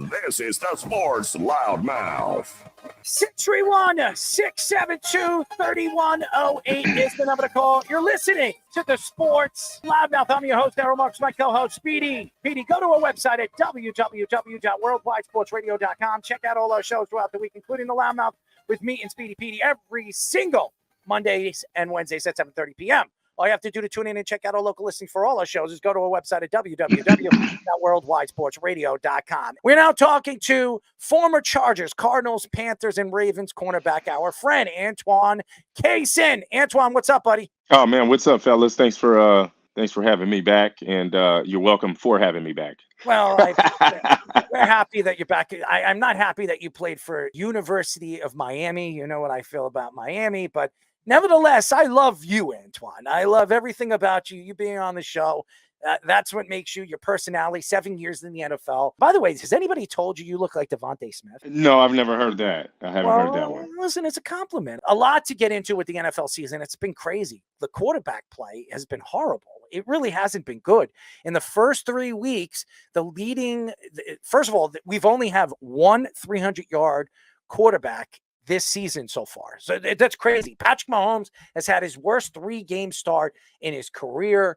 This is the Sports Loudmouth. 631-672-3108 is the number to call. You're listening to the Sports Loudmouth. I'm your host, Darryl Marks, my co-host, Speedy. Speedy, go to our website at www.worldwidesportsradio.com. Check out all our shows throughout the week, including the Loudmouth with me and Speedy Petey every single Mondays and Wednesdays at 7:30 p.m. All you have to do to tune in and check out our local listing for all our shows is go to our website at www.worldwidesportsradio.com. We're now talking to former Chargers, Cardinals, Panthers, and Ravens cornerback, our friend Antoine Cason. Antoine, what's up, buddy? Oh man, what's up, fellas? Thanks for having me back, and you're welcome for having me back. Well, we're happy that you're back. I'm not happy that you played for University of Miami. You know what I feel about Miami, but nevertheless, I love you, Antoine. I love everything about you. You being on the show. That's what makes you, your personality, 7 years in the NFL. By the way, has anybody told you look like Devontae Smith? No, I've never heard that. I haven't heard that one. Listen, it's a compliment. A lot to get into with the NFL season. It's been crazy. The quarterback play has been horrible. It really hasn't been good. In the first 3 weeks, first of all, we've only have one 300-yard quarterback this season so far. So that's crazy. Patrick Mahomes has had his worst 3-game start in his career.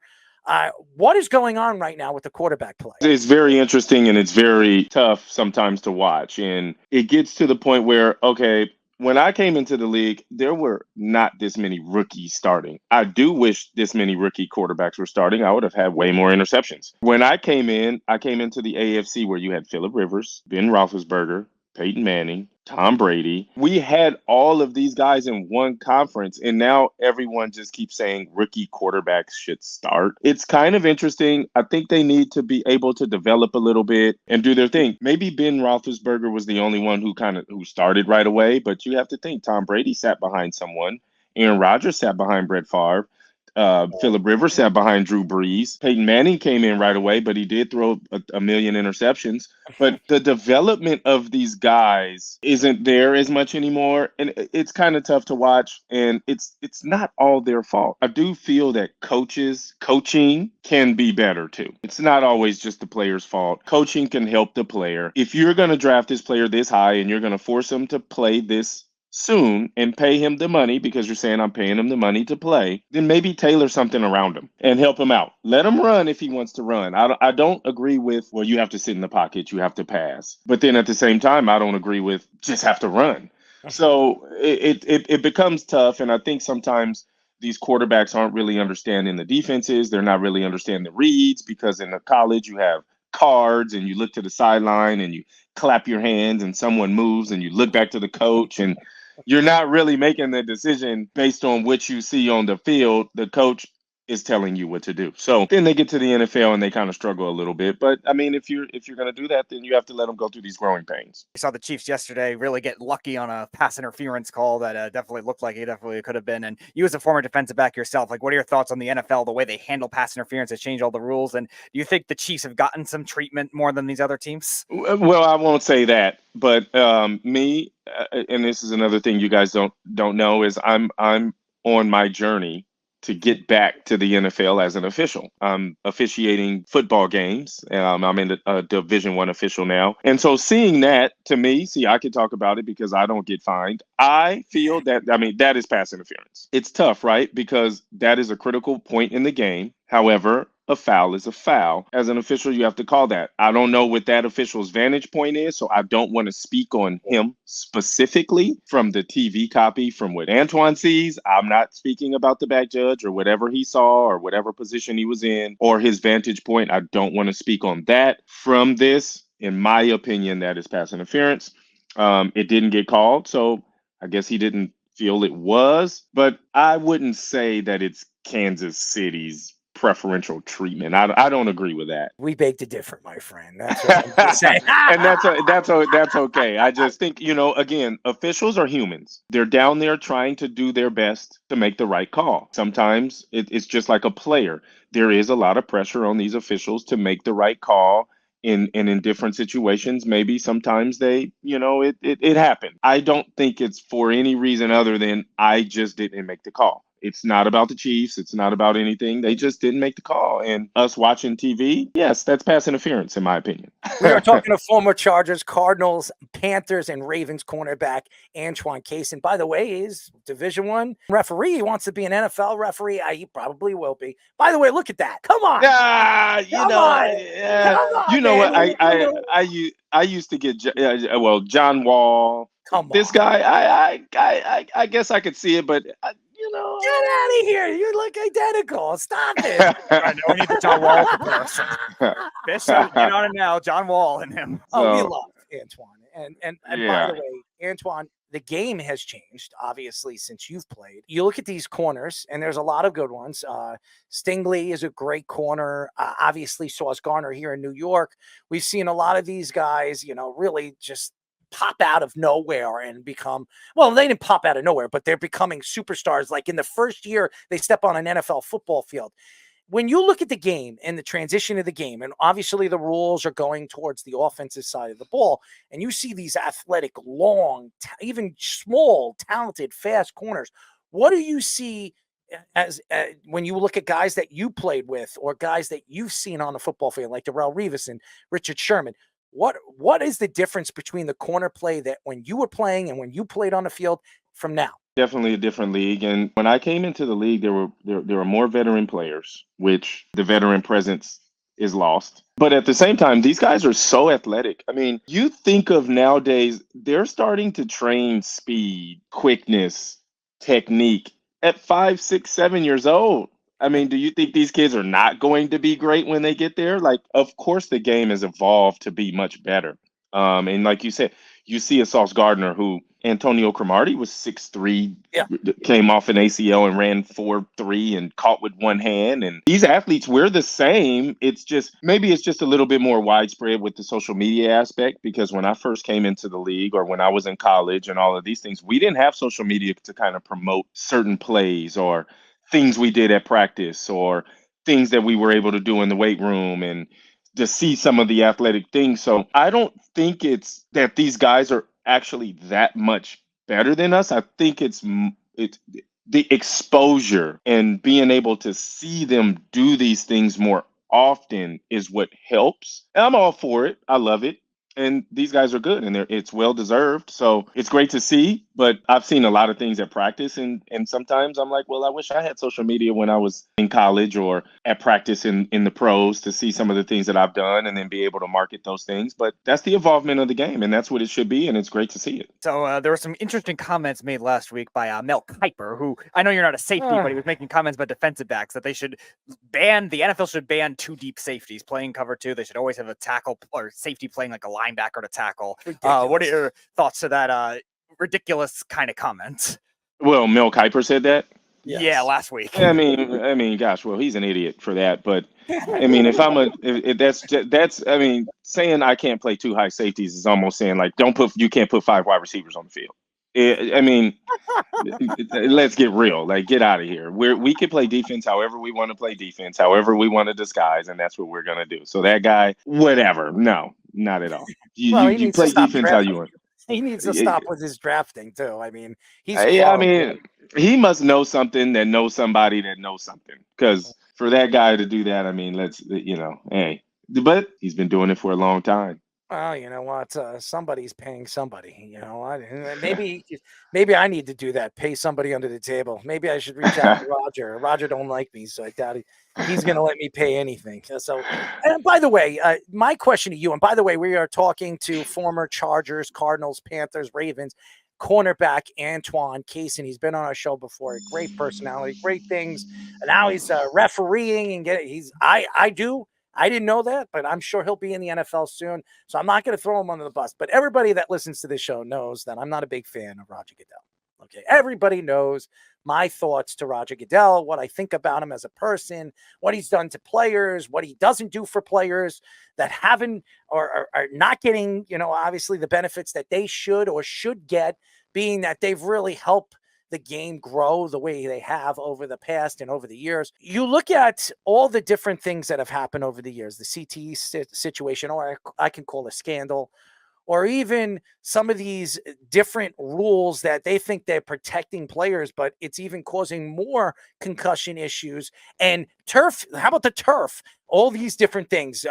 What is going on right now with the quarterback play? It's very interesting, and it's very tough sometimes to watch. And it gets to the point where, okay, when I came into the league, there were not this many rookies starting. I do wish this many rookie quarterbacks were starting. I would have had way more interceptions. When I came into the AFC where you had Phillip Rivers, Ben Roethlisberger, Peyton Manning, Tom Brady. We had all of these guys in one conference, and now everyone just keeps saying rookie quarterbacks should start. It's kind of interesting. I think they need to be able to develop a little bit and do their thing. Maybe Ben Roethlisberger was the only one who started right away, but you have to think Tom Brady sat behind someone. Aaron Rodgers sat behind Brett Favre. Phillip Rivers sat behind Drew Brees. Peyton Manning came in right away, but he did throw a million interceptions. But the development of these guys isn't there as much anymore, and it's kind of tough to watch. And it's not all their fault. I do feel that coaching can be better too. It's not always just the player's fault. Coaching can help the player. If you're going to draft this player this high and you're going to force him to play this soon and pay him the money because you're saying I'm paying him the money to play, then maybe tailor something around him and help him out. Let him run if he wants to run. I don't agree with, well, you have to sit in the pocket, you have to pass. But then at the same time, I don't agree with just have to run. So it becomes tough. And I think sometimes these quarterbacks aren't really understanding the defenses. They're not really understanding the reads because in the college you have cards and you look to the sideline and you clap your hands and someone moves and you look back to the coach and you're not really making the decision based on what you see on the field. The coach is telling you what to do. So then they get to the NFL and they kind of struggle a little bit. But I mean, if you're going to do that, then you have to let them go through these growing pains. We saw the Chiefs yesterday really get lucky on a pass interference call that definitely looked like it definitely could have been. And you as a former defensive back yourself, like what are your thoughts on the NFL, the way they handle pass interference, has changed all the rules? And do you think the Chiefs have gotten some treatment more than these other teams? Well, I won't say that, but me, and this is another thing you guys don't know, is I'm on my journey to get back to the NFL as an official. I'm officiating football games. I'm in a Division I official now. And so seeing that, to me, I can talk about it because I don't get fined. I feel that is pass interference. It's tough, right? Because that is a critical point in the game. However, a foul is a foul. As an official, you have to call that. I don't know what that official's vantage point is, so I don't want to speak on him specifically from the TV copy, from what Antoine sees. I'm not speaking about the back judge or whatever he saw or whatever position he was in or his vantage point. I don't want to speak on that. From this, in my opinion, that is pass interference. It didn't get called, so I guess he didn't feel it was, but I wouldn't say that it's Kansas City's preferential treatment. I don't agree with that. We beg to differ, my friend. That's what I'm saying. And that's okay. I just think, again, officials are humans. They're down there trying to do their best to make the right call. Sometimes it's just like a player. There is a lot of pressure on these officials to make the right call. In different situations, maybe sometimes it happened. I don't think it's for any reason other than I just didn't make the call. It's not about the Chiefs. It's not about anything. They just didn't make the call. And us watching TV, yes, that's pass interference, in my opinion. We are talking to former Chargers, Cardinals, Panthers, and Ravens cornerback Antoine Cason. By the way, he's Division I referee. He wants to be an NFL referee. He probably will be. By the way, look at that. Come on. Yeah, Come on. Come on, you know man. what? I used to get John Wall. Come This on. guy, I guess I could see it, but you know, Get out of here. You look identical. Stop it. I know we need the John Wall comparison. Bishop, get on it now. John Wall and him. Oh, we So, love Antoine. And by Yeah. the way, Antoine, the game has changed, obviously, since you've played. You look at these corners, and there's a lot of good ones. Stingley is a great corner. Obviously, Sauce Gardner here in New York. We've seen a lot of these guys, really just pop out of nowhere and become, well, they didn't pop out of nowhere, but they're becoming superstars. Like in the first year they step on an NFL football field. When you look at the game and the transition of the game, and obviously the rules are going towards the offensive side of the ball, and you see these athletic, long, even small, talented, fast corners, what do you see as when you look at guys that you played with or guys that you've seen on the football field, like Darrelle Revis and Richard Sherman? What is the difference between the corner play that when you were playing and when you played on the field from now? Definitely a different league. And when I came into the league, there were more veteran players, which the veteran presence is lost. But at the same time, these guys are so athletic. I mean, you think of nowadays, they're starting to train speed, quickness, technique at 5, 6, 7 years old. I mean, do you think these kids are not going to be great when they get there? Like, of course, the game has evolved to be much better. And like you said, you see a Sauce Gardner who Antonio Cromartie was 6'3", Yeah. came off an ACL and ran 4'3" and caught with one hand. And these athletes, we're the same. It's just maybe it's just a little bit more widespread with the social media aspect, because when I first came into the league or when I was in college and all of these things, we didn't have social media to kind of promote certain plays or things we did at practice or things that we were able to do in the weight room and to see some of the athletic things. So I don't think it's that these guys are actually that much better than us. I think it's the exposure and being able to see them do these things more often is what helps. And I'm all for it. I love it. And these guys are good, and it's well deserved. So it's great to see. But I've seen a lot of things at practice, and sometimes I'm like, well, I wish I had social media when I was in college or at practice in the pros to see some of the things that I've done and then be able to market those things. But that's the involvement of the game, and that's what it should be, and it's great to see it. So there were some interesting comments made last week by Mel Kiper, who I know you're not a safety, but he was making comments about defensive backs that the NFL should ban 2 deep safeties playing cover 2. They should always have a tackle or safety playing like a linebacker to tackle. What are your thoughts to that ridiculous kind of comment? Well, Mel Kiper said that. Yes. Yeah, last week. I mean, gosh, well, he's an idiot for that. But I mean, that's I mean, saying I can't play 2 high safeties is almost saying like you can't put 5 wide receivers on the field. I mean, let's get real. Like, get out of here. We can play defense however we want to play defense, however we want to disguise, and that's what we're gonna do. So that guy, whatever. No, not at all. You play defense how you want. He needs to stop with his drafting too. I mean, he's I mean, he must know something that knows somebody that knows something. Because for that guy to do that, I mean, hey. But he's been doing it for a long time. Well, you know what? Somebody's paying somebody. Maybe I need to do that. Pay somebody under the table. Maybe I should reach out to Roger. Roger don't like me, so I doubt he's going to let me pay anything. So, and by the way, my question to you, and by the way, we are talking to former Chargers, Cardinals, Panthers, Ravens cornerback Antoine Cason. He's been on our show before. A great personality, great things. And now he's refereeing and I didn't know that, but I'm sure he'll be in the NFL soon. So I'm not going to throw him under the bus. But everybody that listens to this show knows that I'm not a big fan of Roger Goodell. Okay. Everybody knows my thoughts to Roger Goodell, what I think about him as a person, what he's done to players, what he doesn't do for players that haven't or are not getting, obviously the benefits that they should or should get, being that they've really helped the game grow the way they have over the past and over the years. You look at all the different things that have happened over the years, the CTE situation, or I can call a scandal, or even some of these different rules that they think they're protecting players, but it's even causing more concussion issues. And turf, how about the turf? All these different things,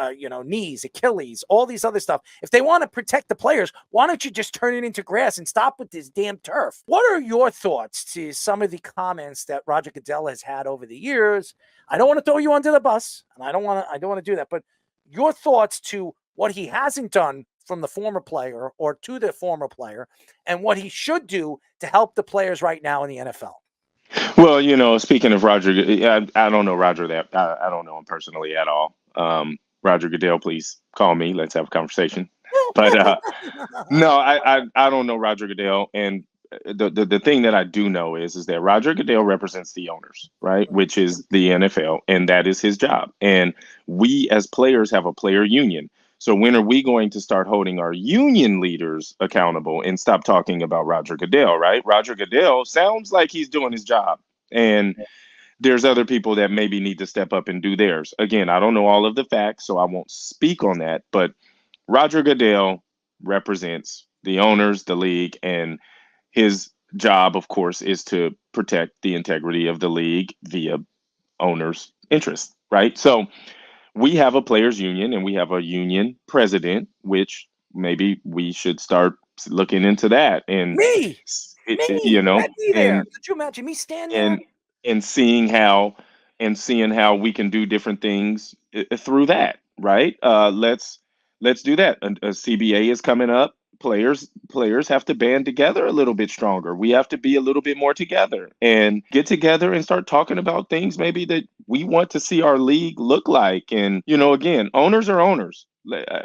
knees, Achilles, all these other stuff. If they want to protect the players, why don't you just turn it into grass and stop with this damn turf? What are your thoughts to some of the comments that Roger Goodell has had over the years? I don't want to throw you under the bus, and I don't want to do that, but your thoughts to what he hasn't done from the former player or to the former player, and what he should do to help the players right now in the NFL. Well, speaking of Roger, I don't know Roger I don't know him personally at all. Roger Goodell, please call me. Let's have a conversation. But no, I don't know Roger Goodell, and the thing that I do know is that Roger Goodell represents the owners, right? Which is the NFL, and that is his job. And we as players have a player union. So when are we going to start holding our union leaders accountable and stop talking about Roger Goodell, right? Roger Goodell sounds like he's doing his job. And there's other people that maybe need to step up and do theirs. Again, I don't know all of the facts, so I won't speak on that. But Roger Goodell represents the owners, the league, and his job, of course, is to protect the integrity of the league via owners' interests, right? So we have a players union and we have a union president, which maybe we should start looking into that. And me, and could you imagine me standing and seeing how we can do different things through that, right? Let's do that. A CBA is coming up. Players have to band together a little bit stronger. We have to be a little bit more together and get together and start talking about things maybe that we want to see our league look like. And, again, owners are owners.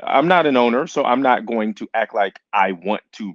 I'm not an owner, so I'm not going to act like I want to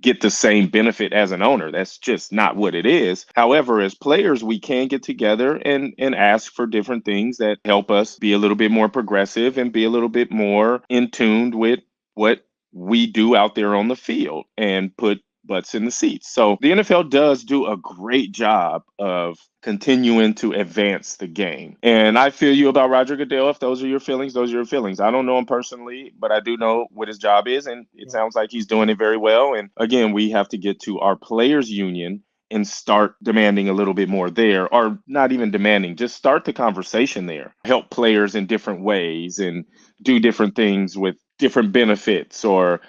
get the same benefit as an owner. That's just not what it is. However, as players, we can get together and ask for different things that help us be a little bit more progressive and be a little bit more in tune with what we do out there on the field and put butts in the seats. So the NFL does do a great job of continuing to advance the game. And I feel you about Roger Goodell. If those are your feelings, those are your feelings. I don't know him personally, but I do know what his job is, and it sounds like he's doing it very well. And again, we have to get to our players union and start demanding a little bit more there, or not even demanding, just start the conversation there. Help players in different ways and do different things with different benefits, or,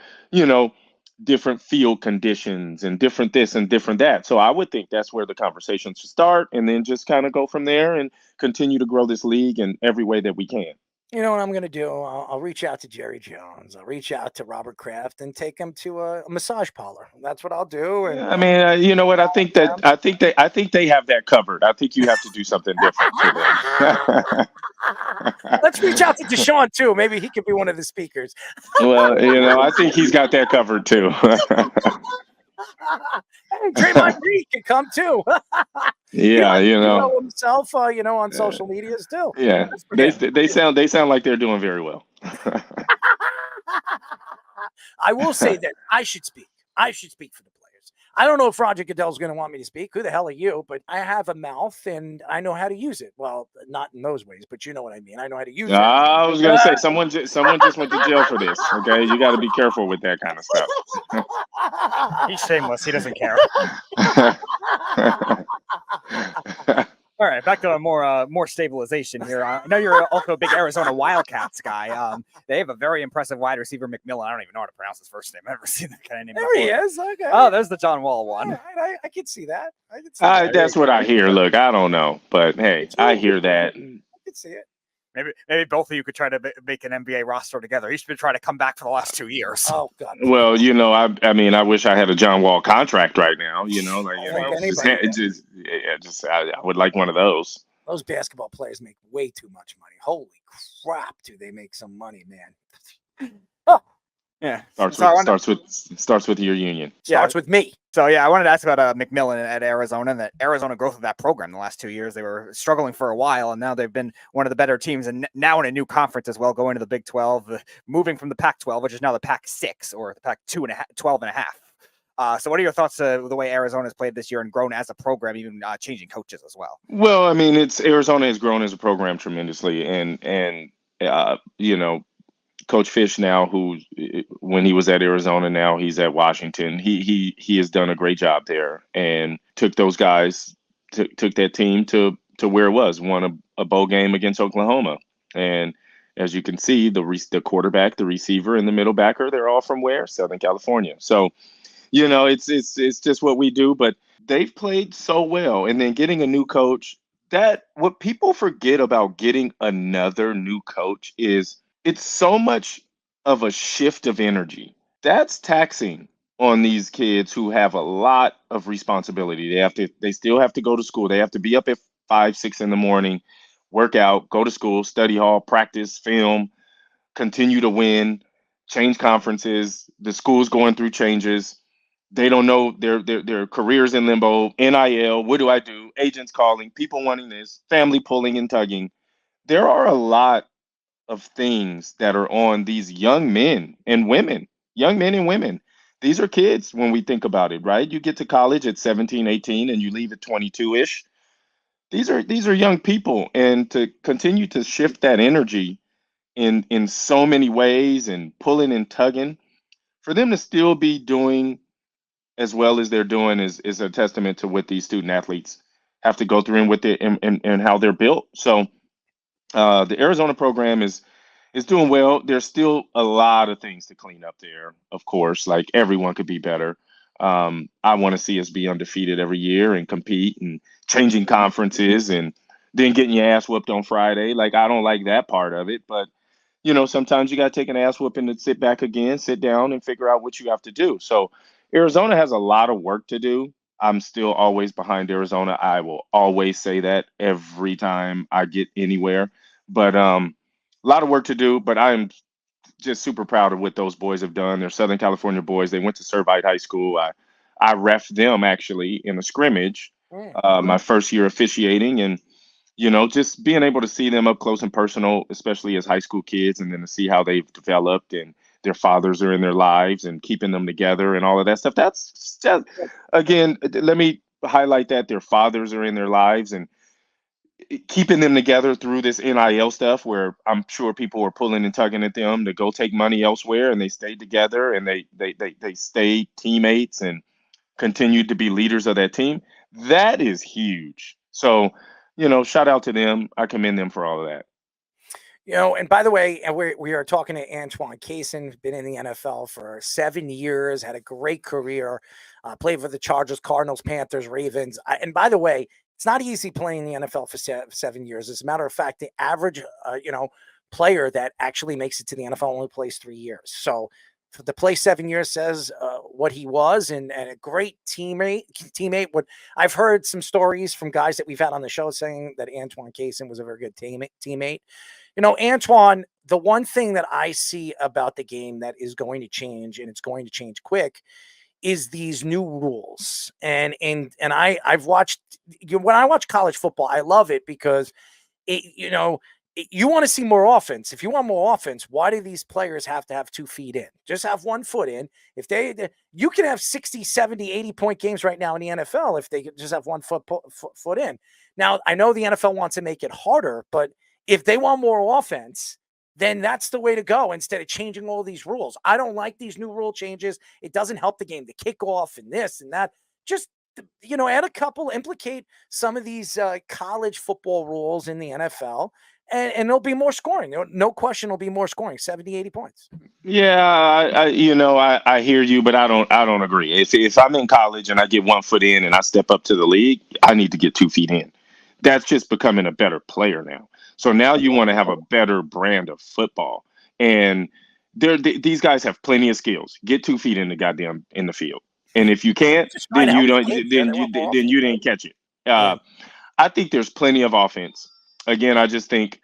different field conditions and different this and different that. So I would think that's where the conversation should start, and then just kind of go from there and continue to grow this league in every way that we can. You know what I'm going to do? I'll reach out to Jerry Jones. I'll reach out to Robert Kraft and take him to a massage parlor. That's what I'll do. And I mean, you know what? I think they have that covered. I think you have to do something different for them. Let's reach out to Deshaun too. Maybe he could be one of the speakers. Well, I think he's got that covered too. Hey, Draymond Green can come too. Yeah, himself. On social medias too. Yeah, they sound like they're doing very well. I will say that I should speak. I should speak for the players. I don't know if Roger Goodell's going to want me to speak. Who the hell are you? But I have a mouth and I know how to use it. Well, not in those ways, but you know what I mean. I know how to use it. I was going to say someone just went to jail for this. Okay, you got to be careful with that kind of stuff. He's shameless. He doesn't care. All right, back to a more stabilization here. I know you're also a big Arizona Wildcats guy. They have a very impressive wide receiver, McMillan. I don't even know how to pronounce his first name. I've never seen that kind of name There before. he is. Okay. Oh, there's the John Wall one. I can see that. I can see that. That's what I hear. Look, I don't know, but hey, I hear that. I can see it. Maybe both of you could try to make an NBA roster together. He's been trying to come back for the last 2 years. Oh God. Well, I mean, I wish I had a John Wall contract right now. I would like one of those. Those basketball players make way too much money. Holy crap, do they make some money, man? Oh. Yeah. Starts with your union. Starts with me. So, I wanted to ask about McMillan at Arizona and the Arizona growth of that program the last 2 years. They were struggling for a while, and now they've been one of the better teams, and now in a new conference as well, going to the Big 12, moving from the Pac-12, which is now the Pac-6 or the Pac-12 and a half. So what are your thoughts the way Arizona's played this year and grown as a program, even changing coaches as well? Well, I mean, Arizona has grown as a program tremendously, and Coach Fish now, who when he was at Arizona, now he's at Washington. He has done a great job there and took those guys, took that team to where it was, won a bowl game against Oklahoma. And as you can see, the quarterback, the receiver, and the middle backer, they're all from where? Southern California. So, it's just what we do. But they've played so well, and then getting a new coach. That what people forget about getting another new coach is it's so much of a shift of energy. That's taxing on these kids who have a lot of responsibility. They still have to go to school. They have to be up at 5, 6 in the morning, work out, go to school, study hall, practice, film, continue to win, change conferences. The school's going through changes. They don't know their careers in limbo. NIL, what do I do? Agents calling, people wanting this, family pulling and tugging. There are a lot of things that are on these young men and women, young men and women. These are kids when we think about it, right? You get to college at 17, 18, and you leave at 22-ish. These are young people, and to continue to shift that energy in so many ways and pulling and tugging, for them to still be doing as well as they're doing is a testament to what these student athletes have to go through and with it and how they're built. So the Arizona program is doing well. There's still a lot of things to clean up there, of course. Like everyone could be better. I want to see us be undefeated every year and compete and changing conferences and then getting your ass whooped on Friday. Like I don't like that part of it, but sometimes you got to take an ass whooping and sit back again, sit down and figure out what you have to do. So Arizona has a lot of work to do. I'm still always behind Arizona. I will always say that every time I get anywhere. But a lot of work to do. But I am just super proud of what those boys have done. They're Southern California boys. They went to Servite High School. I reffed them actually in a scrimmage my first year officiating, and just being able to see them up close and personal, especially as high school kids, and then to see how they've developed and their fathers are in their lives and keeping them together and all of that stuff. That's just, again, let me highlight that their fathers are in their lives and keeping them together through this NIL stuff where I'm sure people were pulling and tugging at them to go take money elsewhere, and they stayed together and they stayed teammates and continued to be leaders of that team. That is huge. So, shout out to them. I commend them for all of that. And by the way, we are talking to Antoine Cason, been in the NFL for 7 years, had a great career, played for the Chargers, Cardinals, Panthers, Ravens. And by the way, it's not easy playing the NFL for 7 years. As a matter of fact, the average, player that actually makes it to the NFL only plays 3 years. So to play 7 years says what he was, and a great teammate. What I've heard some stories from guys that we've had on the show saying that Antoine Cason was a very good teammate. Antoine, the one thing that I see about the game that is going to change, and it's going to change quick, is these new rules. And I've watched, when I watch college football, I love it because you want to see more offense. If you want more offense, why do these players have to have 2 feet in? Just have 1 foot in. If you can have 60, 70, 80 point games right now in the NFL if they just have 1 foot in. Now, I know the NFL wants to make it harder, but if they want more offense, then that's the way to go instead of changing all these rules. I don't like these new rule changes. It doesn't help the game, the kickoff and this and that. Just, add a couple, implicate some of these college football rules in the NFL, and there'll be more scoring. No question, there'll be more scoring, 70, 80 points. Yeah, I hear you, but I don't agree. If I'm in college and I get 1 foot in and I step up to the league, I need to get 2 feet in. That's just becoming a better player now. So now you want to have a better brand of football, and these guys have plenty of skills. Get 2 feet in the field, and if you can't, then you don't. Then you didn't catch it. I think there's plenty of offense. Again, I just think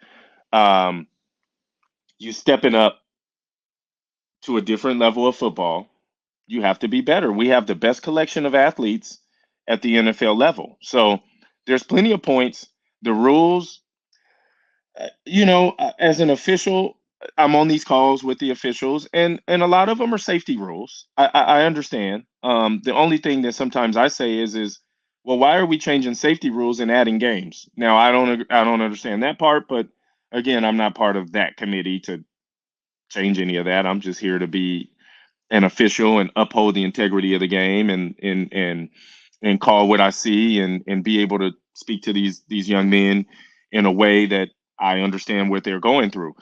you stepping up to a different level of football, you have to be better. We have the best collection of athletes at the NFL level. So there's plenty of points. The rules, as an official, I'm on these calls with the officials, and a lot of them are safety rules. I understand. The only thing that sometimes I say is, well, why are we changing safety rules and adding games? Now, I don't understand that part, but again, I'm not part of that committee to change any of that. I'm just here to be an official and uphold the integrity of the game and call what I see and be able to speak to these young men in a way that I understand what they're going through.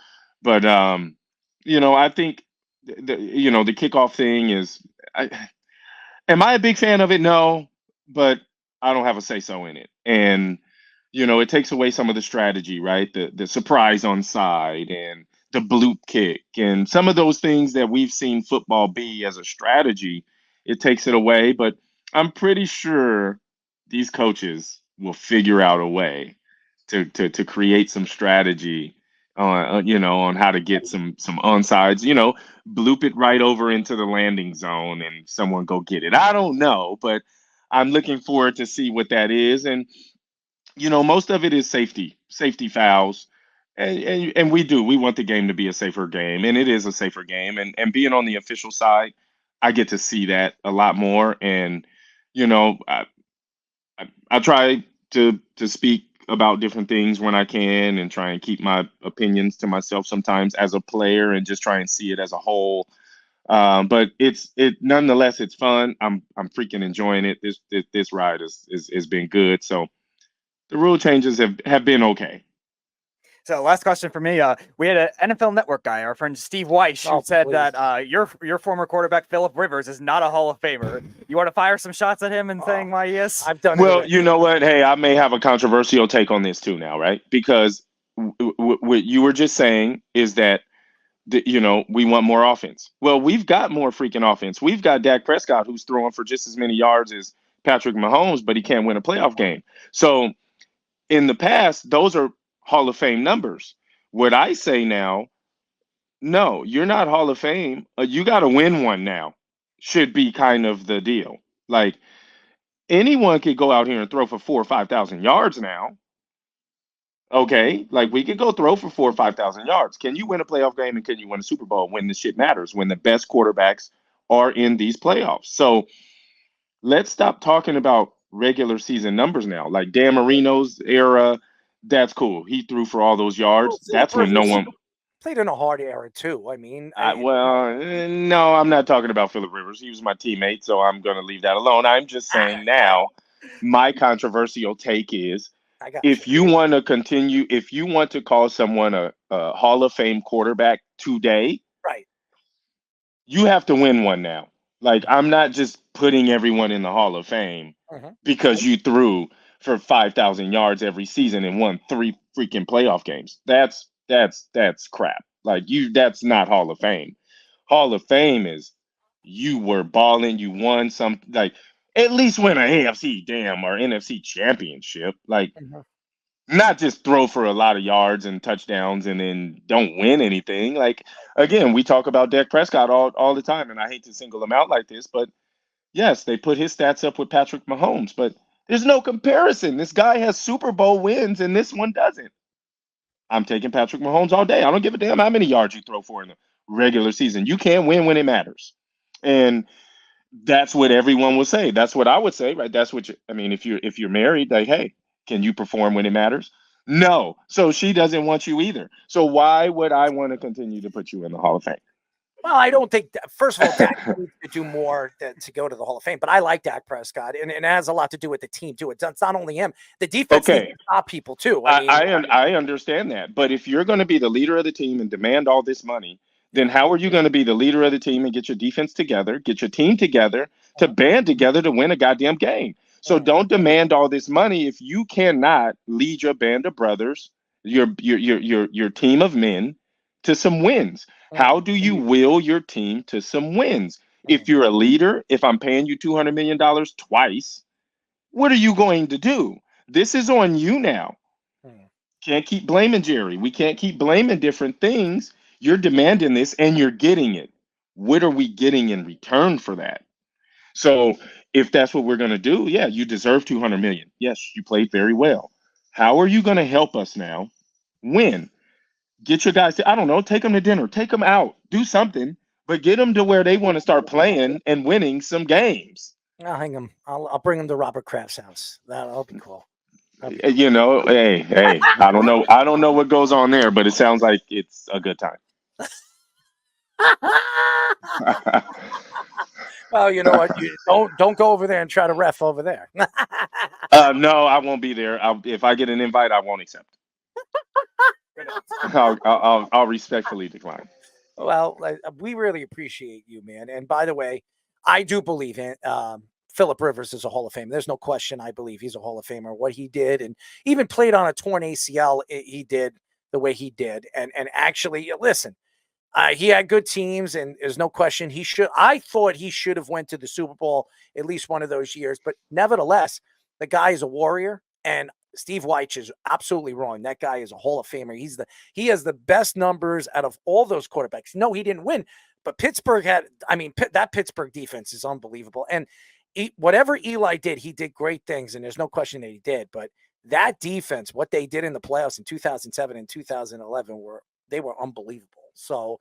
But I think the kickoff thing is. Am I a big fan of it? No, but I don't have a say so in it. And it takes away some of the strategy, right? The surprise on side and the bloop kick and some of those things that we've seen football be as a strategy. It takes it away, but I'm pretty sure these coaches will figure out a way to create some strategy on how to get some onsides, bloop it right over into the landing zone and someone go get it. I don't know, but I'm looking forward to see what that is. And most of it is safety fouls. And we want the game to be a safer game, and it is a safer game. And being on the official side, I get to see that a lot more. And I try to speak about different things when I can and try and keep my opinions to myself sometimes as a player and just try and see it as a whole. But nonetheless, it's fun. I'm freaking enjoying it. This ride has been good. So the rule changes have been okay. So last question for me. We had an NFL Network guy, our friend Steve Weiss, who said that your former quarterback, Phillip Rivers, is not a Hall of Famer. You want to fire some shots at him and saying why he is? I've done Well, it. you know what? Hey, I may have a controversial take on this too now, right? Because what you were just saying is that we want more offense. Well, we've got more freaking offense. We've got Dak Prescott who's throwing for just as many yards as Patrick Mahomes, but he can't win a playoff game. So in the past, those are Hall of Fame numbers. What I say now, no, you're not Hall of Fame. You got to win one now. Should be kind of the deal. Like anyone could go out here and throw for 4,000 or 5,000 yards now. Okay, like we could go throw for 4,000 or 5,000 yards. Can you win a playoff game and can you win a Super Bowl when the shit matters? When the best quarterbacks are in these playoffs. So let's stop talking about regular season numbers now. Like Dan Marino's era, that's cool. He threw for all those yards. That's when no one played in a hard era too. I mean, no, I'm not talking about Phillip Rivers. He was my teammate, so I'm going to leave that alone. I'm just saying now, my controversial take is if you want to call someone a Hall of Fame quarterback today, right, you have to win one now. Like I'm not just putting everyone in the Hall of Fame because you threw for 5,000 yards every season and won 3 freaking playoff games. That's crap. Like that's not Hall of Fame. Hall of Fame is you were balling, you won some, like at least win an AFC or NFC championship. Like not just throw for a lot of yards and touchdowns and then don't win anything. Like again, we talk about Dak Prescott all the time, and I hate to single him out like this, but yes, they put his stats up with Patrick Mahomes, but there's no comparison. This guy has Super Bowl wins and this one doesn't. I'm taking Patrick Mahomes all day. I don't give a damn how many yards you throw for in the regular season. You can't win when it matters. And that's what everyone will say. That's what I would say, right? That's what if you're married, like, hey, can you perform when it matters? No. So she doesn't want you either. So why would I want to continue to put you in the Hall of Fame? Well, I don't think first of all, Dak needs to do more to go to the Hall of Fame, but I like Dak Prescott, and it has a lot to do with the team too. It's not only him; the defense needs to stop people too. I understand that, but if you're going to be the leader of the team and demand all this money, then how are you going to be the leader of the team and get your defense together, get your team together to band together to win a goddamn game? So don't demand all this money if you cannot lead your band of brothers, your team of men to some wins. How do you will your team to some wins? If you're a leader, if I'm paying you $200 million twice, what are you going to do? This is on you now. Can't keep blaming Jerry. We can't keep blaming different things. You're demanding this and you're getting it. What are we getting in return for that? So if that's what we're going to do, yeah, you deserve $200 million. Yes, you played very well. How are you going to help us now win? Get your guys I don't know, take them to dinner, take them out, do something, but get them to where they want to start playing and winning some games. I'll hang them. I'll bring them to Robert Kraft's house. That'll be cool. Hey, I don't know what goes on there, but it sounds like it's a good time. Well, you know what? You don't go over there and try to ref over there. No, I won't be there. If I get an invite, I won't accept. I'll respectfully decline. Well, we really appreciate you, man. And by the way, I do believe in Philip Rivers is a Hall of Famer. There's no question. I believe he's a Hall of Famer. What he did, and even played on a torn ACL, he did the way he did. And actually, listen, he had good teams, and there's no question he should. I thought he should have went to the Super Bowl at least one of those years. But nevertheless, the guy is a warrior, and Steve Wyche is absolutely wrong. That guy is a Hall of Famer. He has the best numbers out of all those quarterbacks. No, he didn't win, but Pittsburgh had. I mean, that Pittsburgh defense is unbelievable. And whatever Eli did, he did great things, and there's no question that he did. But that defense, what they did in the playoffs in 2007 and 2011, were unbelievable. So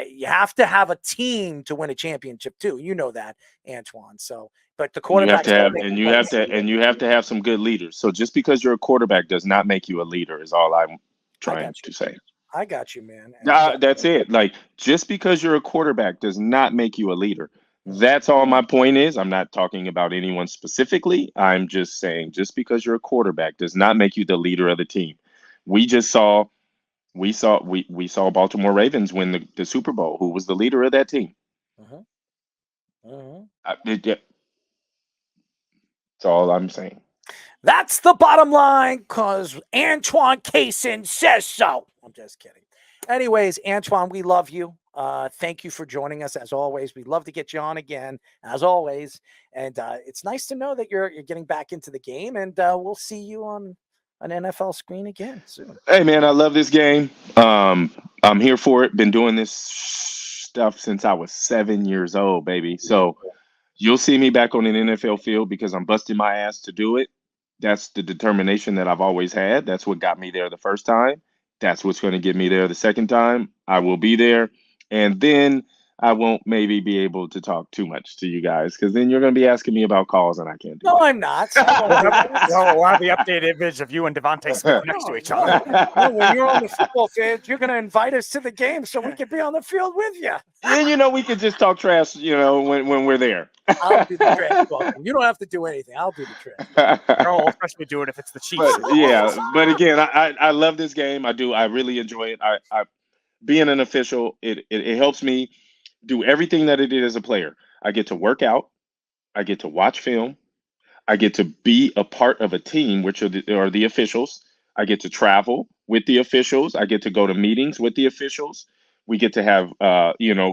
you have to have a team to win a championship too. You know that, Antoine. So, but the quarterback you have to have some good leaders. So just because you're a quarterback does not make you a leader. Is all I'm trying to say. I got you, man. That's it. Like, just because you're a quarterback does not make you a leader. That's all my point is. I'm not talking about anyone specifically. I'm just saying, just because you're a quarterback does not make you the leader of the team. We saw Baltimore Ravens win the Super Bowl. Who was the leader of that team? That's all I'm saying. That's the bottom line, because Antoine Kaysen says so. I'm just kidding. Anyways, Antoine, we love you. Thank you for joining us as always. We'd love to get you on again, as always. And it's nice to know that you're getting back into the game, and we'll see you on an NFL screen again soon. Hey, man, I love this game. I'm here for it. Been doing this stuff since I was 7 years old, baby. So you'll see me back on an NFL field because I'm busting my ass to do it. That's the determination that I've always had. That's what got me there the first time. That's what's going to get me there the second time. I will be there. And then I won't maybe be able to talk too much to you guys, because then you're going to be asking me about calls and I can't do No, that. I'm not. We'll have the updated image of you and Devontae Smith next to each other. No, when you're on the football field, you're going to invite us to the game so we can be on the field with you. And, we could just talk trash, when we're there. I'll do the trash talking. You don't have to do anything. I'll do the trash. I'll especially do it if it's the Chiefs. But again, I love this game. I do. I really enjoy it. I being an official, it helps me do everything that it did as a player. I get to work out. I get to watch film. I get to be a part of a team, which are the officials. I get to travel with the officials. I get to go to meetings with the officials. We get to have,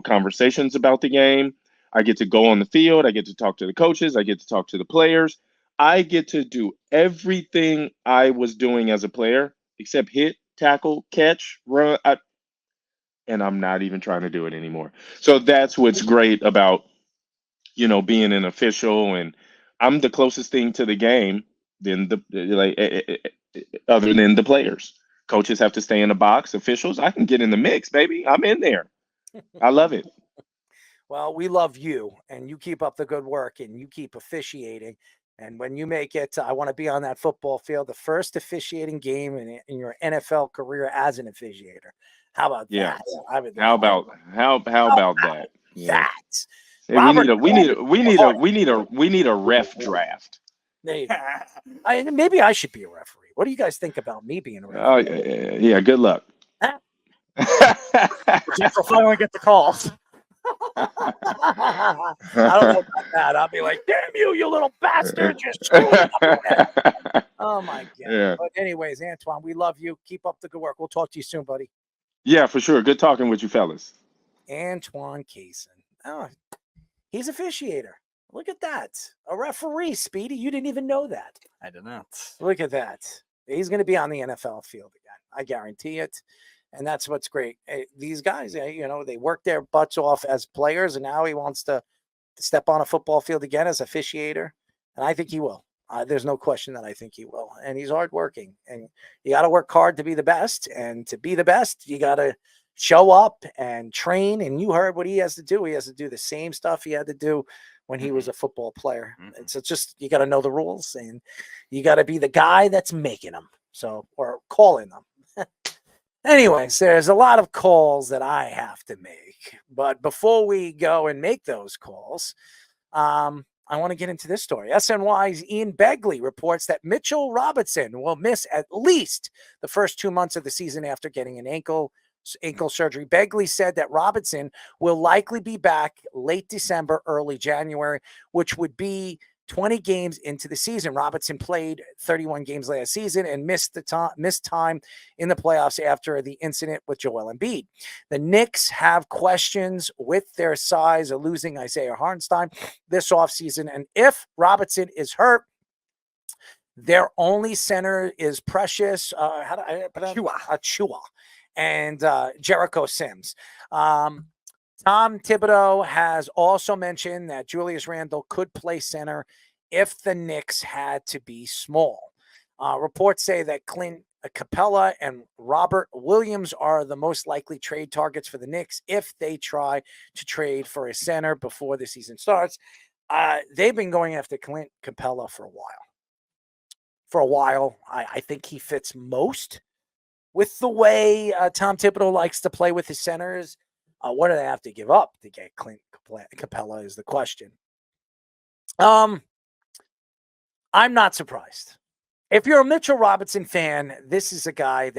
conversations about the game. I get to go on the field. I get to talk to the coaches. I get to talk to the players. I get to do everything I was doing as a player except hit, tackle, catch, run. And I'm not even trying to do it anymore. So that's what's great about, being an official. And I'm the closest thing to the game than other than the players. Coaches have to stay in the box. Officials, I can get in the mix, baby. I'm in there. I love it. Well, we love you, and you keep up the good work, and you keep officiating. And when you make it, I want to be on that football field, the first officiating game in your NFL career as an officiator. How about that? How about that? Yeah. Hey, we need a ref draft. Maybe I should be a referee. What do you guys think about me being a referee? Yeah. Good luck. Jeff will finally get the calls. I don't know about that. I'll be like, damn you little bastard. Just screwed up. Oh, my God. Yeah. But anyways, Antoine, we love you. Keep up the good work. We'll talk to you soon, buddy. Yeah, for sure. Good talking with you fellas. Antoine Kaysen. Oh, he's officiator. Look at that. A referee, Speedy. You didn't even know that. I did not. Look at that. He's going to be on the NFL field again. I guarantee it. And that's what's great. These guys, they work their butts off as players, and now he wants to step on a football field again as officiator. And I think he will. There's no question that I think he will. And he's hardworking. And you got to work hard to be the best. And to be the best, you got to show up and train. And you heard what he has to do. He has to do the same stuff he had to do when he was a football player. And so just, you got to know the rules, and you got to be the guy that's making them. Or calling them. Anyways, there's a lot of calls that I have to make. But before we go and make those calls, I want to get into this story. SNY's Ian Begley reports that Mitchell Robinson will miss at least the first 2 months of the season after getting an ankle surgery. Begley said that Robinson will likely be back late December, early January, which would be 20 games into the season. Robinson played 31 games last season and missed time in the playoffs after the incident with Joel Embiid. The Knicks have questions with their size of losing Isaiah Hartenstein this offseason, and if Robinson is hurt, their only center is Precious Achua and Jericho Sims. Tom Thibodeau has also mentioned that Julius Randle could play center if the Knicks had to be small. Reports say that Clint Capella and Robert Williams are the most likely trade targets for the Knicks if they try to trade for a center before the season starts. They've been going after Clint Capella for a while. I think he fits most with the way Tom Thibodeau likes to play with his centers. What do they have to give up to get Clint Capella is the question. I'm not surprised. If you're a Mitchell Robinson fan, this is a guy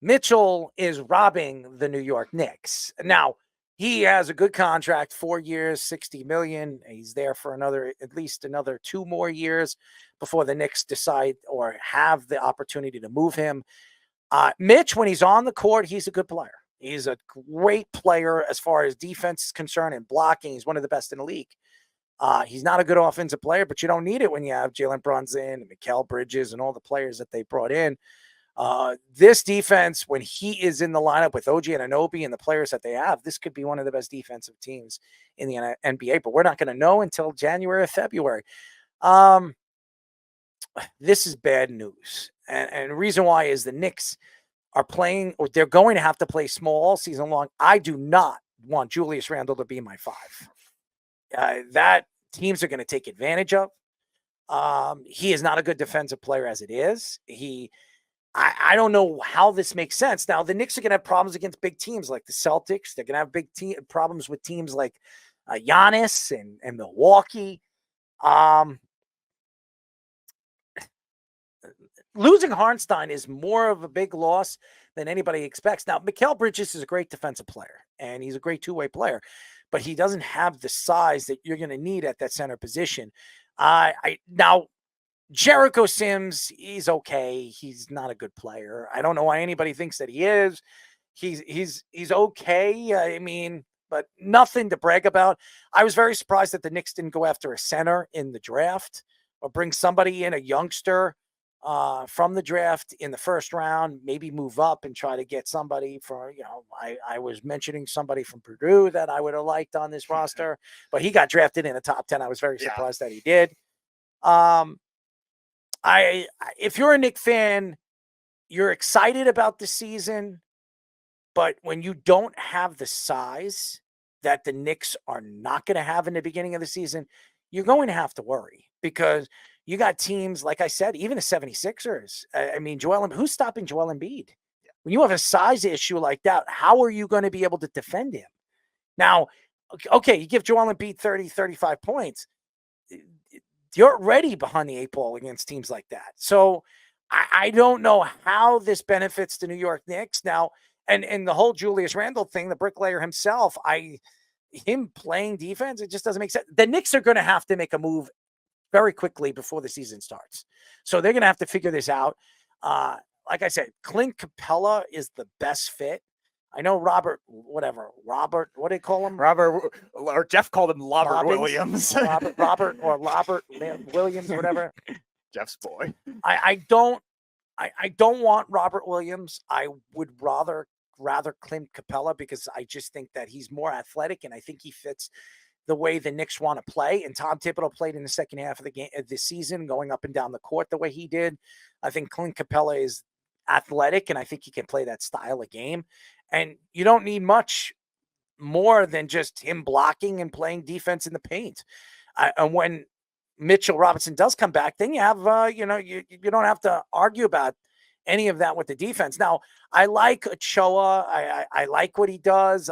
Mitchell is robbing the New York Knicks. Now, he has a good contract, 4 years, $60 million. He's there for at least another 2 more years before the Knicks decide or have the opportunity to move him. Mitch, when he's on the court, he's a good player. He's a great player as far as defense is concerned and blocking. He's one of the best in the league. He's not a good offensive player, but you don't need it when you have Jalen Brunson and Mikal Bridges and all the players that they brought in. This defense, when he is in the lineup with OG Anunoby and the players that they have, this could be one of the best defensive teams in the NBA, but we're not going to know until January or February. This is bad news. And the reason why is the Knicks are playing, or they're going to have to play small all season long. I do not want Julius Randle to be my 5. That teams are going to take advantage of. He is not a good defensive player as it is. I don't know how this makes sense. Now, the Knicks are going to have problems against big teams like the Celtics. They're going to have problems with teams like Giannis and Milwaukee. Losing Hartenstein is more of a big loss than anybody expects. Now, Mikal Bridges is a great defensive player, and he's a great two-way player, but he doesn't have the size that you're going to need at that center position. Now, Jericho Sims, he's okay. He's not a good player. I don't know why anybody thinks that he is. He's okay. I mean, but nothing to brag about. I was very surprised that the Knicks didn't go after a center in the draft or bring somebody in, a youngster from the draft in the first round, maybe move up and try to get somebody for, I was mentioning somebody from Purdue that I would have liked on this roster, but he got drafted in the top 10. I was very surprised that he did. If you're a Knicks fan, you're excited about the season, but when you don't have the size that the Knicks are not going to have in the beginning of the season, you're going to have to worry because you got teams, like I said, even the 76ers. I mean, who's stopping Joel Embiid? When you have a size issue like that, how are you going to be able to defend him? Now, okay, you give Joel Embiid 30, 35 points. You're already behind the 8 ball against teams like that. So I don't know how this benefits the New York Knicks. Now, and the whole Julius Randle thing, the bricklayer himself, him playing defense, it just doesn't make sense. The Knicks are going to have to make a move very quickly before the season starts. So they're going to have to figure this out. Like I said, Clint Capella is the best fit. I know Robert, what do they call him? Robert, or Jeff called him Robert Williams. Robert Williams, whatever. Jeff's boy. I don't want Robert Williams. I would rather Clint Capella because I just think that he's more athletic and I think he fits the way the Knicks want to play. And Tom Thibodeau played in the second half of the game this season, going up and down the court the way he did. I think Clint Capella is athletic and I think he can play that style of game. And you don't need much more than just him blocking and playing defense in the paint. And when Mitchell Robinson does come back, then you have, you don't have to argue about any of that with the defense. Now, I like Ochoa. I like what he does.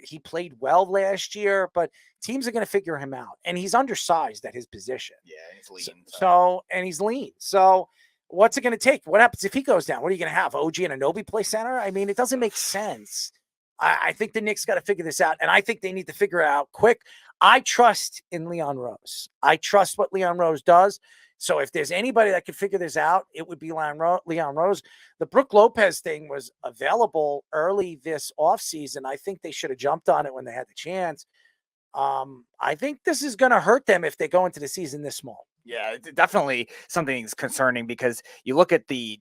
He played well last year, but teams are going to figure him out. And he's undersized at his position. Yeah, he's lean. And he's lean. So what's it going to take? What happens if he goes down? What are you going to have? OG and Anunoby play center? I mean, it doesn't make sense. I think the Knicks got to figure this out, and I think they need to figure it out quick. I trust in Leon Rose. I trust what Leon Rose does. So if there's anybody that could figure this out, it would be Leon Rose. The Brook Lopez thing was available early this offseason. I think they should have jumped on it when they had the chance. I think this is going to hurt them if they go into the season this small. Yeah, it's definitely something that's concerning because you look at the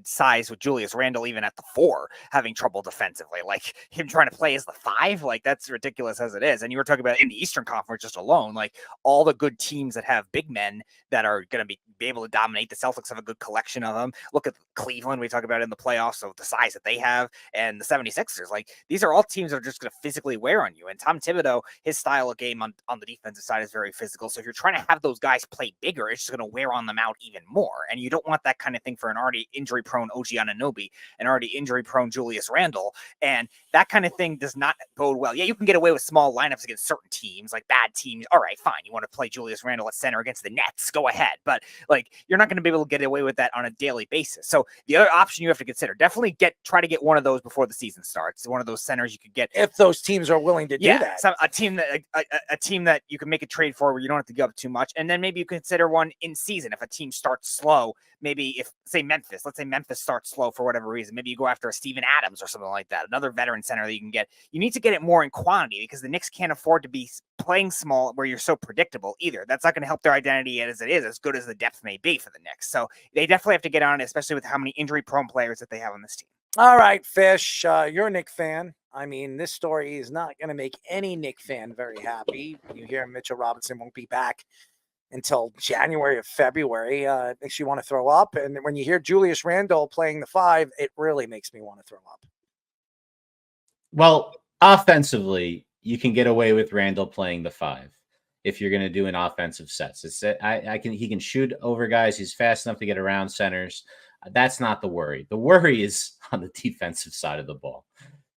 size with Julius Randle, even at the 4, having trouble defensively. Like him trying to play as the 5, like that's ridiculous as it is. And you were talking about in the Eastern Conference just alone, like all the good teams that have big men that are going to be able to dominate. The Celtics have a good collection of them. Look at Cleveland, we talk about in the playoffs, so the size that they have, and the 76ers. Like these are all teams that are just going to physically wear on you. And Tom Thibodeau, his style of game on the defensive side is very physical. So if you're trying to have those guys play bigger, it's just going to wear on them out even more. And you don't want that kind of thing for an already injury-prone OG Anunoby, an already injury-prone Julius Randle. And that kind of thing does not bode well. Yeah, you can get away with small lineups against certain teams, like bad teams. All right, fine. You want to play Julius Randle at center against the Nets, go ahead. But like you're not going to be able to get away with that on a daily basis. So the other option you have to consider, definitely try to get one of those before the season starts. One of those centers you could get. If those teams are willing to do that. A team that you can make a trade for where you don't have to give up too much. And then maybe you consider one in season. If a team starts slow, maybe let's say Memphis starts slow for whatever reason, maybe you go after a Steven Adams or something like that, another veteran center that you can get. You need to get it more in quantity because the Knicks can't afford to be playing small where you're so predictable either. That's not going to help their identity as it is, as good as the depth may be for the Knicks. So they definitely have to get on it, especially with how many injury-prone players that they have on this team. All right, Fish, you're a Knick fan. I mean, this story is not going to make any Knick fan very happy. You hear Mitchell Robinson won't be back until January or February. It makes you want to throw up. And when you hear Julius Randle playing the 5, it really makes me want to throw up. Well, offensively, you can get away with Randle playing the 5 if you're going to do an offensive sets. He can shoot over guys. He's fast enough to get around centers. That's not the worry. The worry is on the defensive side of the ball.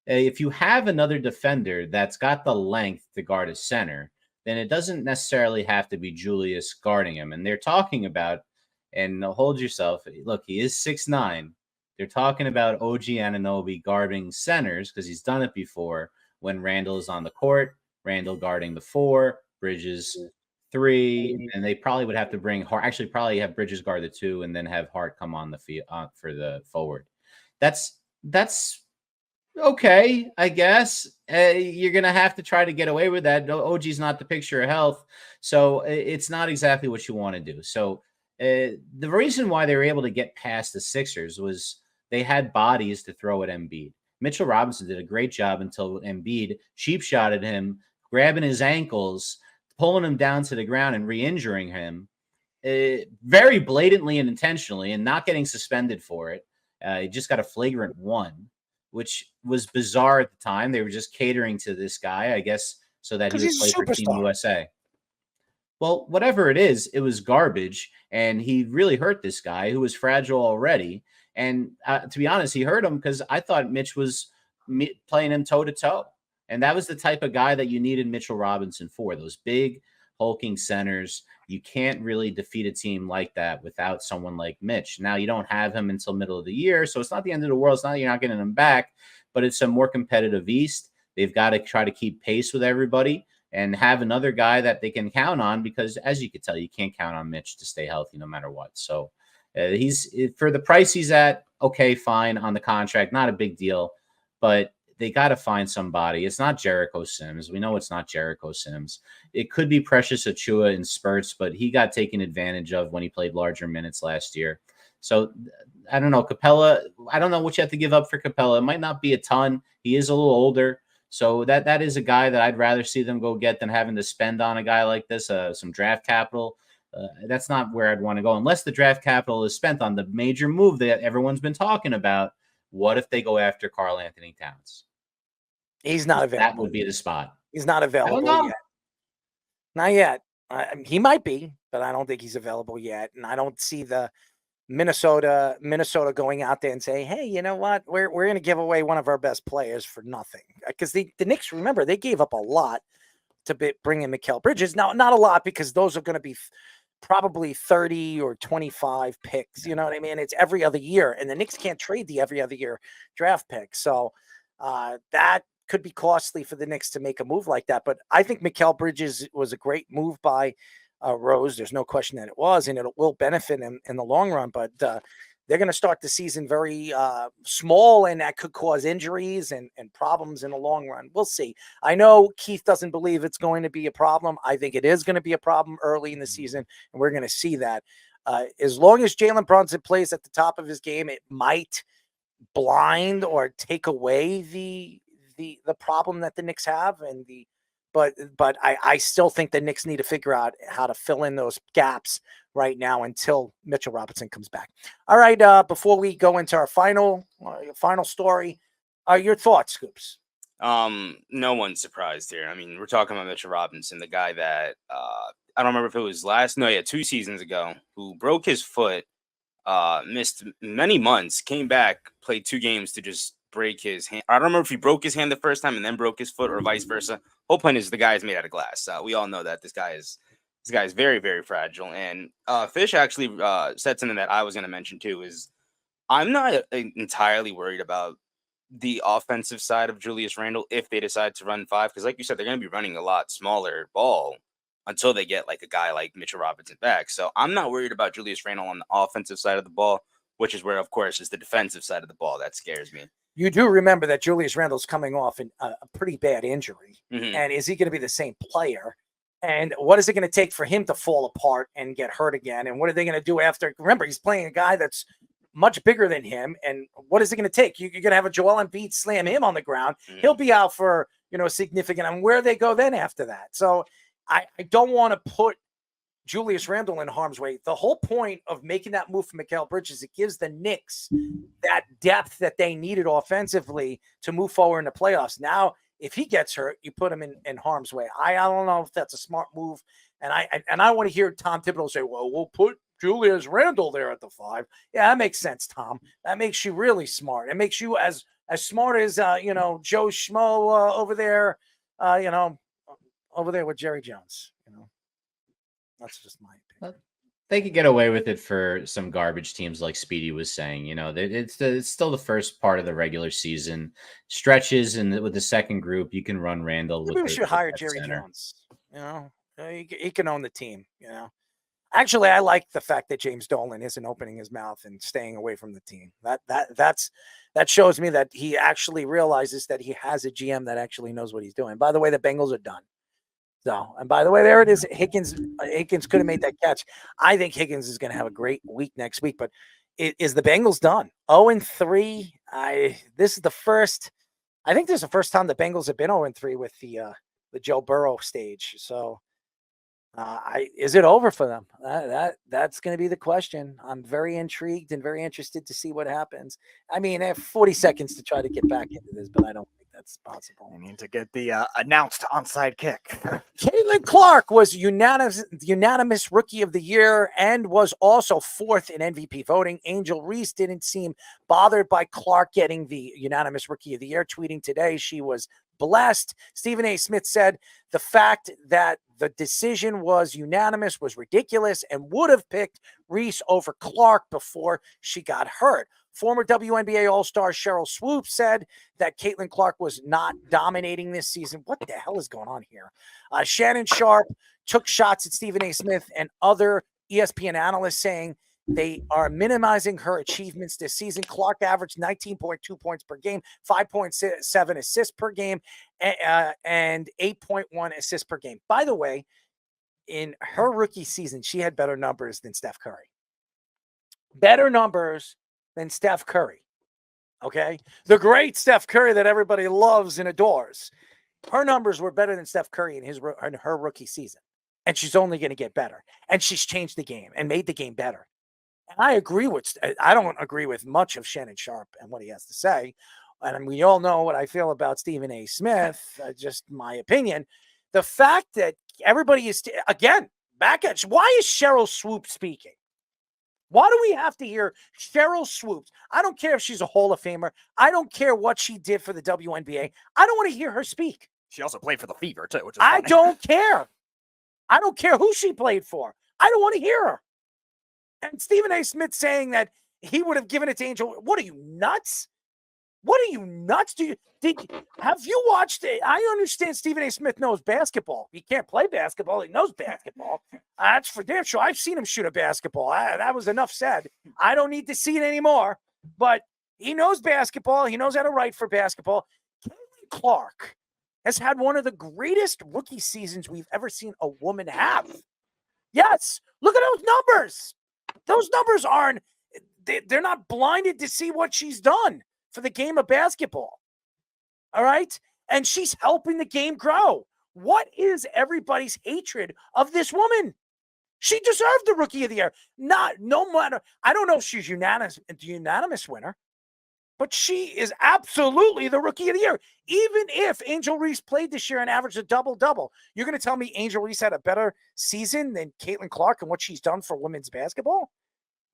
If you have another defender that's got the length to guard a center, then it doesn't necessarily have to be Julius guarding him. And they're talking about, and hold yourself, look, he is 6'9". They're talking about OG Anunoby guarding centers because he's done it before when Randle is on the court, Randle guarding the 4, Bridges 3, and they probably would have to bring Hart. Actually, probably have Bridges guard the 2, and then have Hart come on the field for the forward. That's okay, I guess. You're gonna have to try to get away with that. OG's not the picture of health, so it's not exactly what you want to do. So the reason why they were able to get past the Sixers was they had bodies to throw at Embiid. Mitchell Robinson did a great job until Embiid cheap shotted him, grabbing his ankles, pulling him down to the ground and re-injuring him very blatantly and intentionally and not getting suspended for it. He just got a flagrant 1, which was bizarre at the time. They were just catering to this guy, I guess, so that he would play for Team USA. Well, whatever it is, it was garbage, and he really hurt this guy who was fragile already. And to be honest, he hurt him because I thought Mitch was playing him toe-to-toe. And that was the type of guy that you needed Mitchell Robinson for, those big, hulking centers. You can't really defeat a team like that without someone like Mitch. Now, you don't have him until middle of the year, so it's not the end of the world. It's not that you're not getting him back, but it's a more competitive East. They've got to try to keep pace with everybody and have another guy that they can count on because, as you could tell, you can't count on Mitch to stay healthy no matter what. So he's for the price he's at, okay, fine on the contract, not a big deal, but they got to find somebody. It's not Jericho Sims. We know it's not Jericho Sims. It could be Precious Achiuwa in spurts, but he got taken advantage of when he played larger minutes last year. So I don't know. Capella, I don't know what you have to give up for Capella. It might not be a ton. He is a little older. So that is a guy that I'd rather see them go get than having to spend on a guy like this, some draft capital. That's not where I'd want to go unless the draft capital is spent on the major move that everyone's been talking about. What if they go after Karl Anthony Towns? He's not available. That would be the spot. He's not available yet. Not yet. He might be, but I don't think he's available yet. And I don't see the Minnesota going out there and say, hey, you know what? We're going to give away one of our best players for nothing. Because the Knicks, remember, they gave up a lot to bring in Mikal Bridges. Now, not a lot, because those are going to be probably 30 or 25 picks. You know what I mean? It's every other year, and the Knicks can't trade the every other year draft pick. So that could be costly for the Knicks to make a move like that. But I think Mikal Bridges was a great move by Rose. There's no question that it was, and it will benefit him in the long run. But they're going to start the season very small, and that could cause injuries and problems in the long run. We'll see. I know Keith doesn't believe it's going to be a problem. I think it is going to be a problem early in the season, and we're going to see that. As long as Jalen Brunson plays at the top of his game, it might blind or take away the problem that the Knicks have, and but I still think the Knicks need to figure out how to fill in those gaps right now until Mitchell Robinson comes back. All right, before we go into our final story, your thoughts, Scoops? No one's surprised here. I mean, we're talking about Mitchell Robinson, the guy that I don't remember if it was 2 seasons ago, who broke his foot, missed many months, came back, played 2 games to just break his hand. I don't remember if he broke his hand the first time and then broke his foot, or vice versa. Whole point is the guy is made out of glass. We all know that this guy is very, very fragile. And Fish actually said something that I was going to mention too. Is I'm not entirely worried about the offensive side of Julius Randle if they decide to run 5, because like you said, they're going to be running a lot smaller ball until they get like a guy like Mitchell Robinson back. So I'm not worried about Julius Randle on the offensive side of the ball, which is where, of course, is the defensive side of the ball that scares me. You do remember that Julius Randle's coming off a pretty bad injury. Mm-hmm. And is he going to be the same player? And what is it going to take for him to fall apart and get hurt again? And what are they going to do after? Remember, he's playing a guy that's much bigger than him. And what is it going to take? You're going to have a Joel Embiid slam him on the ground. Mm-hmm. He'll be out for, significant. And where they go then after that? So I don't want to put Julius Randle in harm's way. The whole point of making that move for Mikal Bridges, it gives the Knicks that depth that they needed offensively to move forward in the playoffs. Now, if he gets hurt, you put him in harm's way. I don't know if that's a smart move. And I want to hear Tom Thibodeau say, well, we'll put Julius Randle there at the 5. Yeah, that makes sense, Tom. That makes you really smart. It makes you as smart as, Joe Schmo over there, over there with Jerry Jones. That's just my opinion. They could get away with it for some garbage teams, like Speedy was saying. It's still the first part of the regular season. Stretches, and with the second group, you can run Randall. Maybe we should hire Jerry Jones. He can own the team. Actually, I like the fact that James Dolan isn't opening his mouth and staying away from the team. That shows me that he actually realizes that he has a GM that actually knows what he's doing. By the way, the Bengals are done. So, and by the way, there it is. Higgins could have made that catch. I think Higgins is going to have a great week next week, but is the Bengals done? 0-3. This is the first. I think this is the first time the Bengals have been 0-3 with the Joe Burrow stage. So, is it over for them? That's going to be the question. I'm very intrigued and very interested to see what happens. I mean, I have 40 seconds to try to get back into this, but I don't think that's possible. I need to get the announced onside kick. Caitlin Clark was unanimous Rookie of the Year and was also 4th in MVP voting. Angel Reese didn't seem bothered by Clark getting the unanimous Rookie of the Year, tweeting today she was blessed. Stephen A. Smith said the fact that the decision was unanimous was ridiculous and would have picked Reese over Clark before she got hurt. Former WNBA All-Star Cheryl Swoops said that Caitlin Clark was not dominating this season. What the hell is going on here? Shannon Sharp took shots at Stephen A. Smith and other ESPN analysts, saying they are minimizing her achievements this season. Clark averaged 19.2 points per game, 5.7 assists per game, and 8.1 assists per game. By the way, in her rookie season, she had better numbers than Steph Curry. Better numbers than Steph Curry. Okay? The great Steph Curry that everybody loves and adores. Her numbers were better than Steph Curry in her rookie season. And she's only going to get better. And she's changed the game and made the game better. And I don't agree with much of Shannon Sharp and what he has to say. And we all know what I feel about Stephen A. Smith, just my opinion. The fact that everybody is, again, back at, why is Cheryl Swoop speaking? Why do we have to hear Cheryl Swoops? I don't care if she's a Hall of Famer. I don't care what she did for the WNBA. I don't want to hear her speak. She also played for the Fever, too, which is I funny. don't care. I don't care who she played for. I don't want to hear her. And Stephen A. Smith saying that he would have given it to Angel. What are you, nuts? What are you, nuts? Have you watched it? I understand Stephen A. Smith knows basketball. He can't play basketball. He knows basketball. That's for damn sure. I've seen him shoot a basketball. That was enough said. I don't need to see it anymore. But he knows basketball. He knows how to write for basketball. Caitlin Clark has had one of the greatest rookie seasons we've ever seen a woman have. Yes. Look at those numbers. Those numbers aren't, they're not blinded to see what she's done for the game of basketball. All right? And she's helping the game grow. What is everybody's hatred of this woman? She deserved the Rookie of the Year. No matter, I don't know if she's unanimous winner, but she is absolutely the Rookie of the Year. Even if Angel Reese played this year and averaged a double-double, you're going to tell me Angel Reese had a better season than Caitlin Clark and what she's done for women's basketball?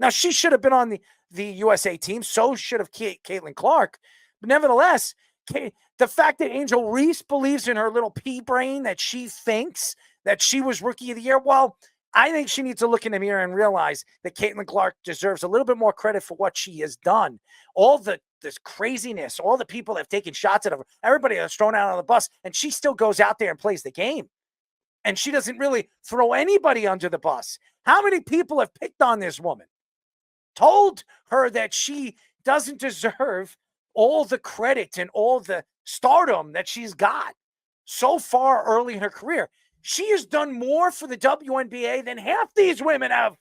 Now, she should have been on the USA team. So should have Caitlin Clark. But nevertheless, the fact that Angel Reese believes in her little pea brain that she thinks that she was Rookie of the Year, well, I think she needs to look in the mirror and realize that Caitlin Clark deserves a little bit more credit for what she has done. All this craziness, all the people that have taken shots at her, everybody that's thrown out on the bus, and she still goes out there and plays the game. And she doesn't really throw anybody under the bus. How many people have picked on this woman? Told her that she doesn't deserve all the credit and all the stardom that she's got so far early in her career. She has done more for the WNBA than half these women have.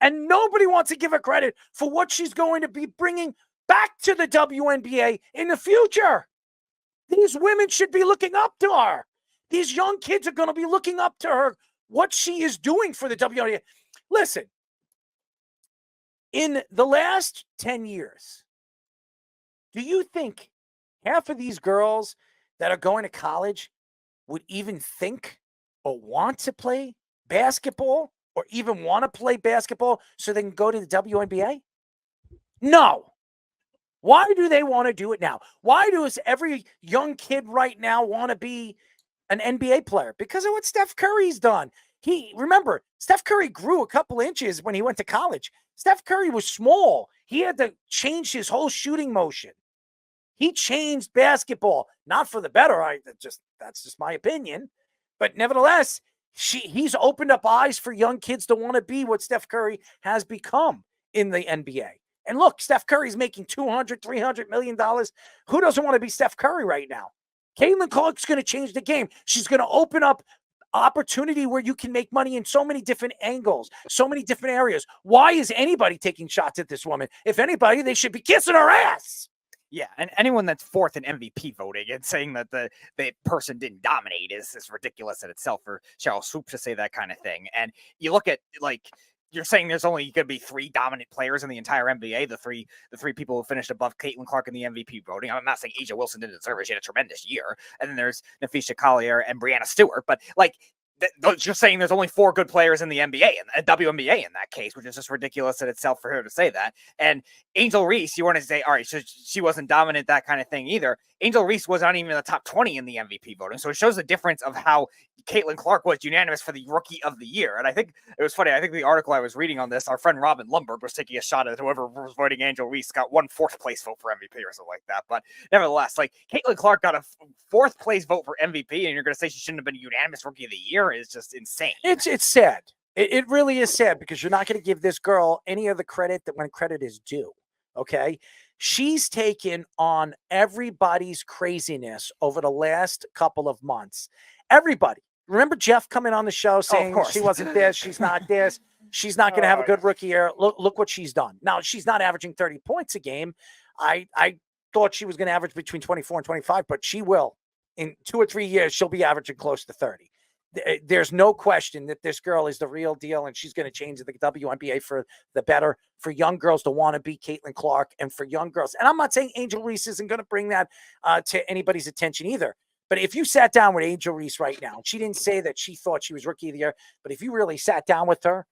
And nobody wants to give her credit for what she's going to be bringing back to the WNBA in the future. These women should be looking up to her. These young kids are going to be looking up to her, what she is doing for the WNBA. Listen, in the last 10 years, do you think half of these girls that are going to college would even think or want to play basketball or even want to play basketball so they can go to the WNBA? No. Why do they want to do it now? Why does every young kid right now want to be an NBA player? Because of what Steph Curry's done. Remember, Steph Curry grew a couple inches when he went to college. Steph Curry was small. He had to change his whole shooting motion. He changed basketball, not for the better. That's just my opinion. But nevertheless, he's opened up eyes for young kids to want to be what Steph Curry has become in the NBA. And look, Steph Curry's making $200, $300 million. Who doesn't want to be Steph Curry right now? Caitlin Clark's going to change the game. She's going to open up opportunity where you can make money in so many different angles, so many different areas. Why is anybody taking shots at this woman? If anybody, they should be kissing her ass. Yeah, and anyone that's fourth in MVP voting and saying that the person didn't dominate is ridiculous in itself for Cheryl Swoops to say that kind of thing. And you look at, like, you're saying there's only going to be 3 dominant players in the entire NBA, the three people who finished above Caitlin Clark in the MVP voting. I'm not saying Asia Wilson didn't deserve it. She had a tremendous year. And then there's Nafisha Collier and Brianna Stewart. But, like, you're saying there's only 4 good players in the NBA and WNBA in that case, which is just ridiculous in itself for her to say that. And Angel Reese, you want to say, all right, so she wasn't dominant, that kind of thing either. Angel Reese was not even in the top 20 in the MVP voting. So it shows the difference of how Caitlin Clark was unanimous for the Rookie of the Year. And I think it was funny. I think the article I was reading on this, our friend Robin Lundberg was taking a shot at whoever was voting Angel Reese got 1 4th place vote for MVP or something like that. But nevertheless, like, Caitlin Clark got a 4th place vote for MVP, and you're going to say she shouldn't have been a unanimous Rookie of the Year is just insane. It's sad. It really is sad because you're not going to give this girl any of the credit that when credit is due. Okay. She's taken on everybody's craziness over the last couple of months. Everybody. Remember Jeff coming on the show saying she wasn't this, she's not this, she's not going to have a good rookie year. Look what she's done. Now, she's not averaging 30 points a game. I thought she was going to average between 24 and 25, but she will. In 2 or 3 years, she'll be averaging close to 30. There's no question that this girl is the real deal, and she's going to change the WNBA for the better, for young girls to want to be Caitlin Clark, and for young girls. And I'm not saying Angel Reese isn't going to bring that to anybody's attention either. But if you sat down with Angel Reese right now, she didn't say that she thought she was Rookie of the Year, but if you really sat down with her,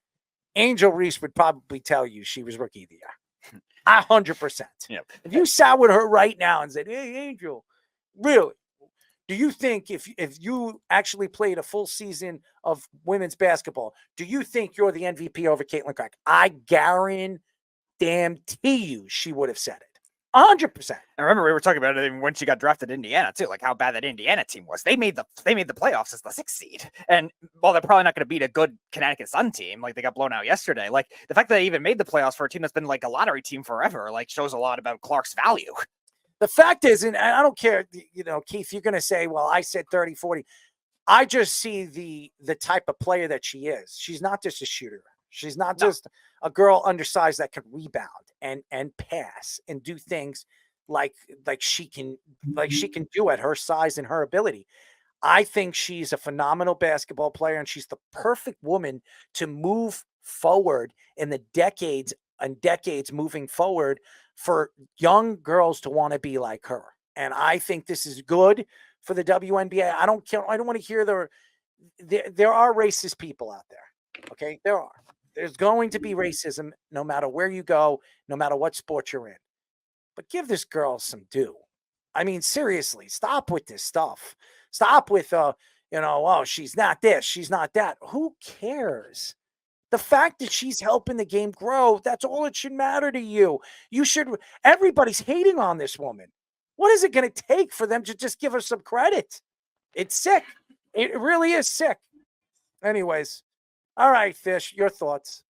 Angel Reese would probably tell you she was rookie of the year. 100%. Yep. If you sat with her right now and said, "Hey, Angel, really, do you think if you actually played a full season of women's basketball, do you think you're the MVP over Caitlin Clark?" I guarantee you she would have said it. 100%. I remember we were talking about it when she got drafted in Indiana too, like how bad that Indiana team was. They made the playoffs as the 6th seed, and while they're probably not going to beat a good Connecticut Sun team, like they got blown out yesterday. Like the fact that they even made the playoffs for a team that's been like a lottery team forever, like shows a lot about Clark's value. The fact is, and I don't care, Keith, you're going to say, well, I said 30, 40. I just see the type of player that she is. She's not just a shooter. She's not just a girl undersized that can rebound and pass and do things like she can do at her size and her ability. I think she's a phenomenal basketball player, and she's the perfect woman to move forward in the decades and decades moving forward for young girls to want to be like her. And I think this is good for the WNBA. I don't want to hear there are racist people out there. Okay, there are. There's going to be racism no matter where you go, no matter what sport you're in. But give this girl some due. I mean, seriously, stop with this stuff. Stop with, oh, she's not this, she's not that. Who cares? The fact that she's helping the game grow, that's all it should matter to you. Everybody's hating on this woman. What is it going to take for them to just give her some credit? It's sick. It really is sick. Anyways. All right, Fish, your thoughts.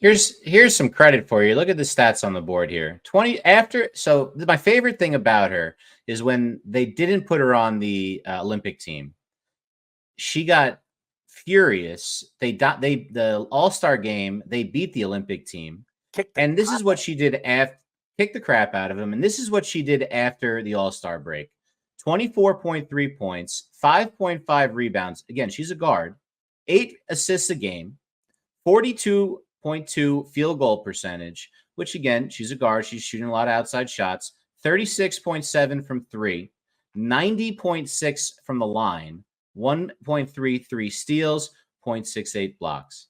Here's some credit for you. Look at the stats on the board here. So my favorite thing about her is when they didn't put her on the Olympic team. She got furious. The All-Star game, they beat the Olympic team. And this is what she did kick the crap out of him. And this is what she did after the All-Star break. 24.3 points, 5.5 rebounds. Again, she's a guard. 8 assists a game, 42.2 field goal percentage, which again, she's a guard. She's shooting a lot of outside shots, 36.7 from 3, 90.6 from the line, 1.33 steals, 0.68 blocks.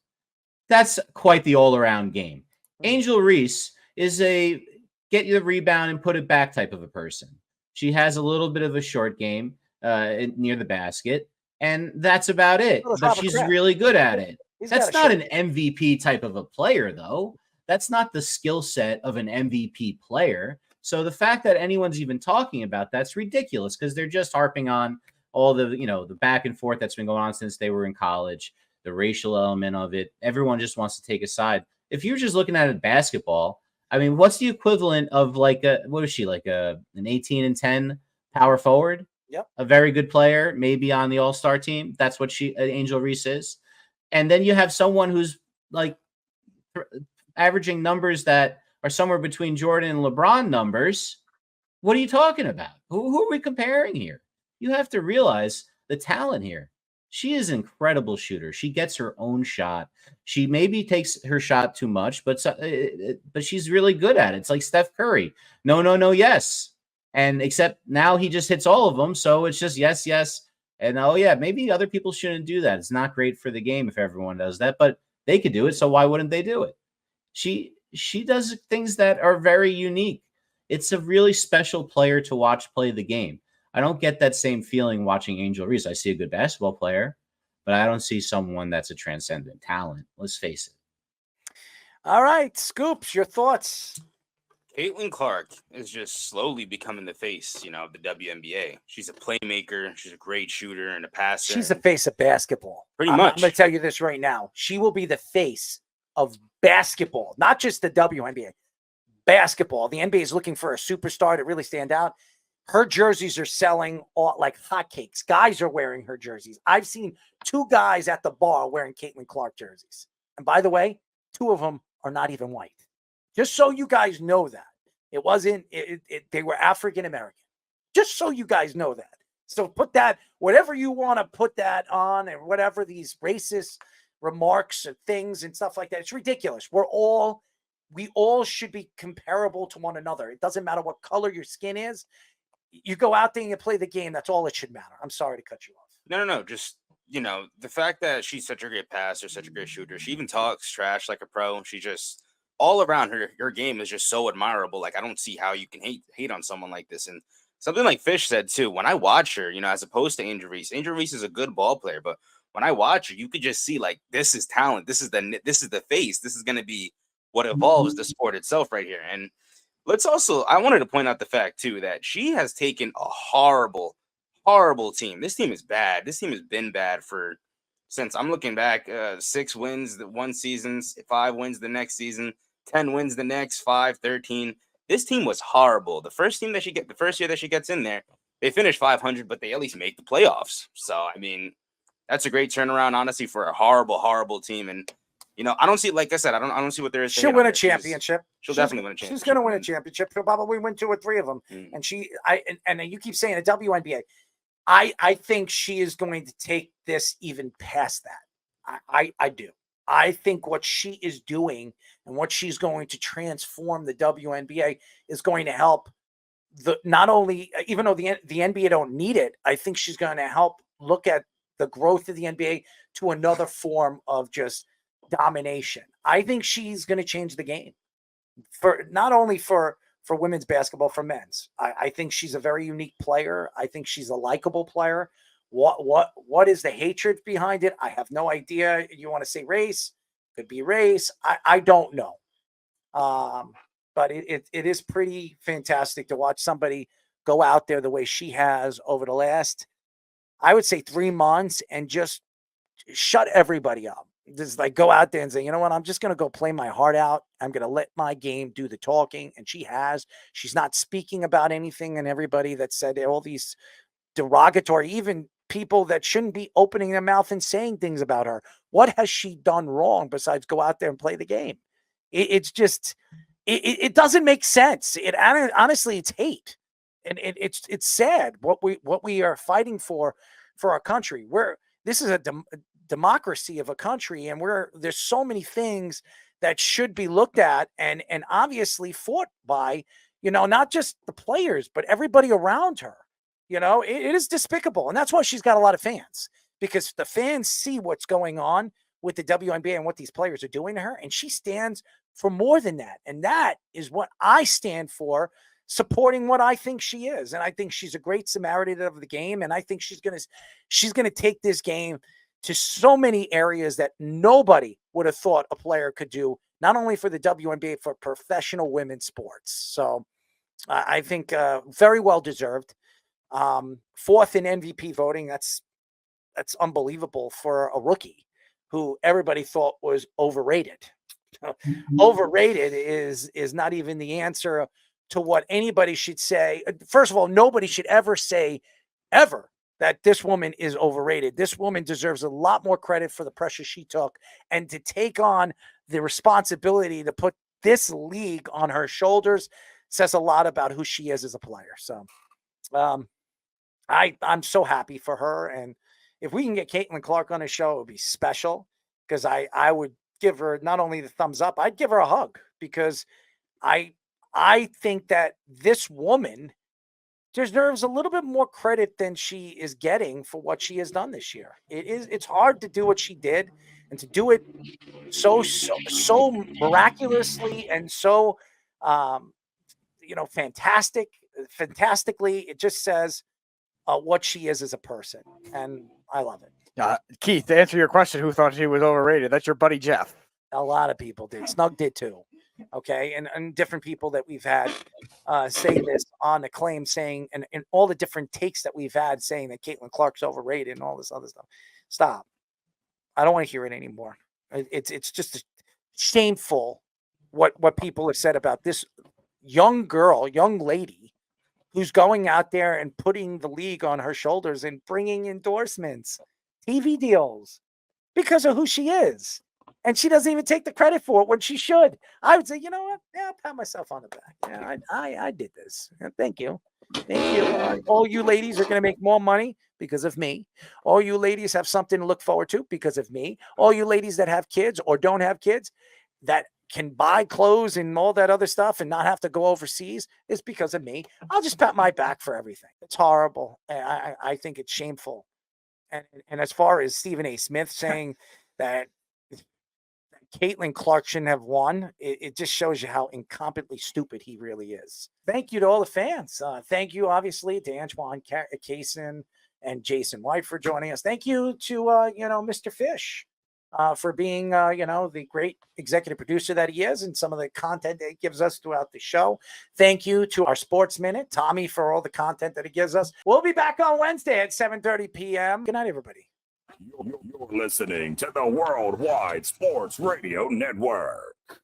That's quite the all-around game. Angel Reese is a get you the rebound and put it back type of a person. She has a little bit of a short game near the basket. And that's about it. But she's really good at it. That's not an MVP type of a player, though. That's not the skill set of an MVP player. So the fact that anyone's even talking about that's ridiculous because they're just harping on all the back and forth that's been going on since they were in college, the racial element of it. Everyone just wants to take a side. If you're just looking at it basketball, I mean, what's the equivalent of what is she, an 18-10 power forward? Yep. A very good player, maybe on the All-Star team. That's what Angel Reese is. And then you have someone who's averaging numbers that are somewhere between Jordan and LeBron numbers. What are you talking about? Who are we comparing here? You have to realize the talent here. She is an incredible shooter. She gets her own shot. She maybe takes her shot too much, but she's really good at it. It's like Steph Curry. No, yes. And except now he just hits all of them. So it's just yes. And maybe other people shouldn't do that. It's not great for the game if everyone does that, but they could do it. So why wouldn't they do it? She does things that are very unique. It's a really special player to watch play the game. I don't get that same feeling watching Angel Reese. I see a good basketball player, but I don't see someone that's a transcendent talent. Let's face it. All right, Scoops, your thoughts. Caitlin Clark is just slowly becoming the face, of the WNBA. She's a playmaker. She's a great shooter and a passer. She's the face of basketball. Pretty much. I'm going to tell you this right now. She will be the face of basketball, not just the WNBA. Basketball. The NBA is looking for a superstar to really stand out. Her jerseys are selling like hotcakes. Guys are wearing her jerseys. I've seen 2 guys at the bar wearing Caitlin Clark jerseys. And by the way, 2 of them are not even white. Just so you guys know that. It wasn't, they were African-American. Just so you guys know that. So put that, whatever you want to put that on and whatever these racist remarks and things and stuff like that, it's ridiculous. We all should be comparable to one another. It doesn't matter what color your skin is. You go out there and you play the game. That's all it should matter. I'm sorry to cut you off. No. Just you know, the fact that she's such a great passer, such a great shooter, she even talks trash like a pro. She just all around her game is just so admirable. Like I don't see how you can hate on someone like this. And something like Fish said too, when I watch her, you know, as opposed to Angel Reese is a good ball player, but when I watch her, you could just see like this is talent. This is the face. This is going to be what evolves the sport itself right here. And I wanted to point out the fact too that she has taken a horrible team. This team is bad. This team has been bad since I'm looking back, 6 wins the one season, 5 wins the next season, 10 wins the next, 5, 13. This team was horrible. The first year that she gets in there, they finish 500, but they at least make the playoffs. So, I mean, that's a great turnaround, honestly, for a horrible team. And, you know, I don't see, like I said, I don't see what there is. She'll win a championship. She'll definitely win a championship. She's going to win a championship. She'll probably win 2 or 3 of them. And and you keep saying the WNBA. I think she is going to take this even past that. I do. I think what she is doing and what she's going to transform the WNBA is going to help not only, even though the NBA don't need it, I think she's going to help look at the growth of the NBA to another form of just domination. I think she's going to change the game for not only for women's basketball, for men's. I think she's a very unique player. I think she's a likable player. What is the hatred behind it? I have no idea. You want to say race? Could be race. I don't know. But it is pretty fantastic to watch somebody go out there the way she has over the last, I would say, 3 months and just shut everybody up. Just like go out there and say, you know what, I'm just going to go play my heart out. I'm going to let my game do the talking. And she's not speaking about anything, and everybody that said all these derogatory, even people that shouldn't be opening their mouth and saying things about her. What has she done wrong besides go out there and play the game? It's just, it doesn't make sense. Honestly, it's hate. And it's sad what we are fighting for our country. This is a democracy of a country, and there's so many things that should be looked at and obviously fought by, you know, not just the players, but everybody around her. You know, it is despicable. And that's why she's got a lot of fans, because the fans see what's going on with the WNBA and what these players are doing to her. And she stands for more than that. And that is what I stand for, supporting what I think she is. And I think she's a great Samaritan of the game. And I think she's going to take this game to so many areas that nobody would have thought a player could do, not only for the WNBA, for professional women's sports. So I think very well deserved. 4th in MVP voting. That's unbelievable for a rookie who everybody thought was overrated. Overrated is not even the answer to what anybody should say. First of all, nobody should ever say ever that this woman is overrated. This woman deserves a lot more credit for the pressure she took, and to take on the responsibility to put this league on her shoulders says a lot about who she is as a player. So I'm so happy for her. And if we can get Caitlin Clark on a show, it would be special, because I would give her not only the thumbs up, I'd give her a hug, because I think that this woman deserves a little bit more credit than she is getting for what she has done this year. It's hard to do what she did, and to do it so miraculously and so fantastically. It just says what she is as a person, and I love it. Keith, to answer your question, who thought she was overrated? That's your buddy Jeff. A lot of people did. Snug did too. Okay, and different people that we've had say this on the claim, saying, and all the different takes that we've had saying that Caitlin Clark's overrated and all this other stuff. Stop. I don't want to hear it anymore. It's just shameful what people have said about this young lady who's going out there and putting the league on her shoulders and bringing endorsements, TV deals, because of who she is. And she doesn't even take the credit for it when she should. I would say, you know what? Yeah, I'll pat myself on the back. Yeah, I did this. Yeah, thank you. Thank you. All you ladies are going to make more money because of me. All you ladies have something to look forward to because of me. All you ladies that have kids or don't have kids that can buy clothes and all that other stuff and not have to go overseas is because of me. I'll just pat my back for everything. It's horrible. I think it's shameful. And as far as Stephen A. Smith saying that Caitlin Clark shouldn't have won, it just shows you how incompetently stupid he really is. Thank you to all the fans. Thank you, obviously, to Antoine Kaysen and Jason White for joining us. Thank you to, Mr. Fish for being, the great executive producer that he is and some of the content that he gives us throughout the show. Thank you to our Sports Minute, Tommy, for all the content that he gives us. We'll be back on Wednesday at 7:30 p.m. Good night, everybody. You're listening to the Worldwide Sports Radio Network.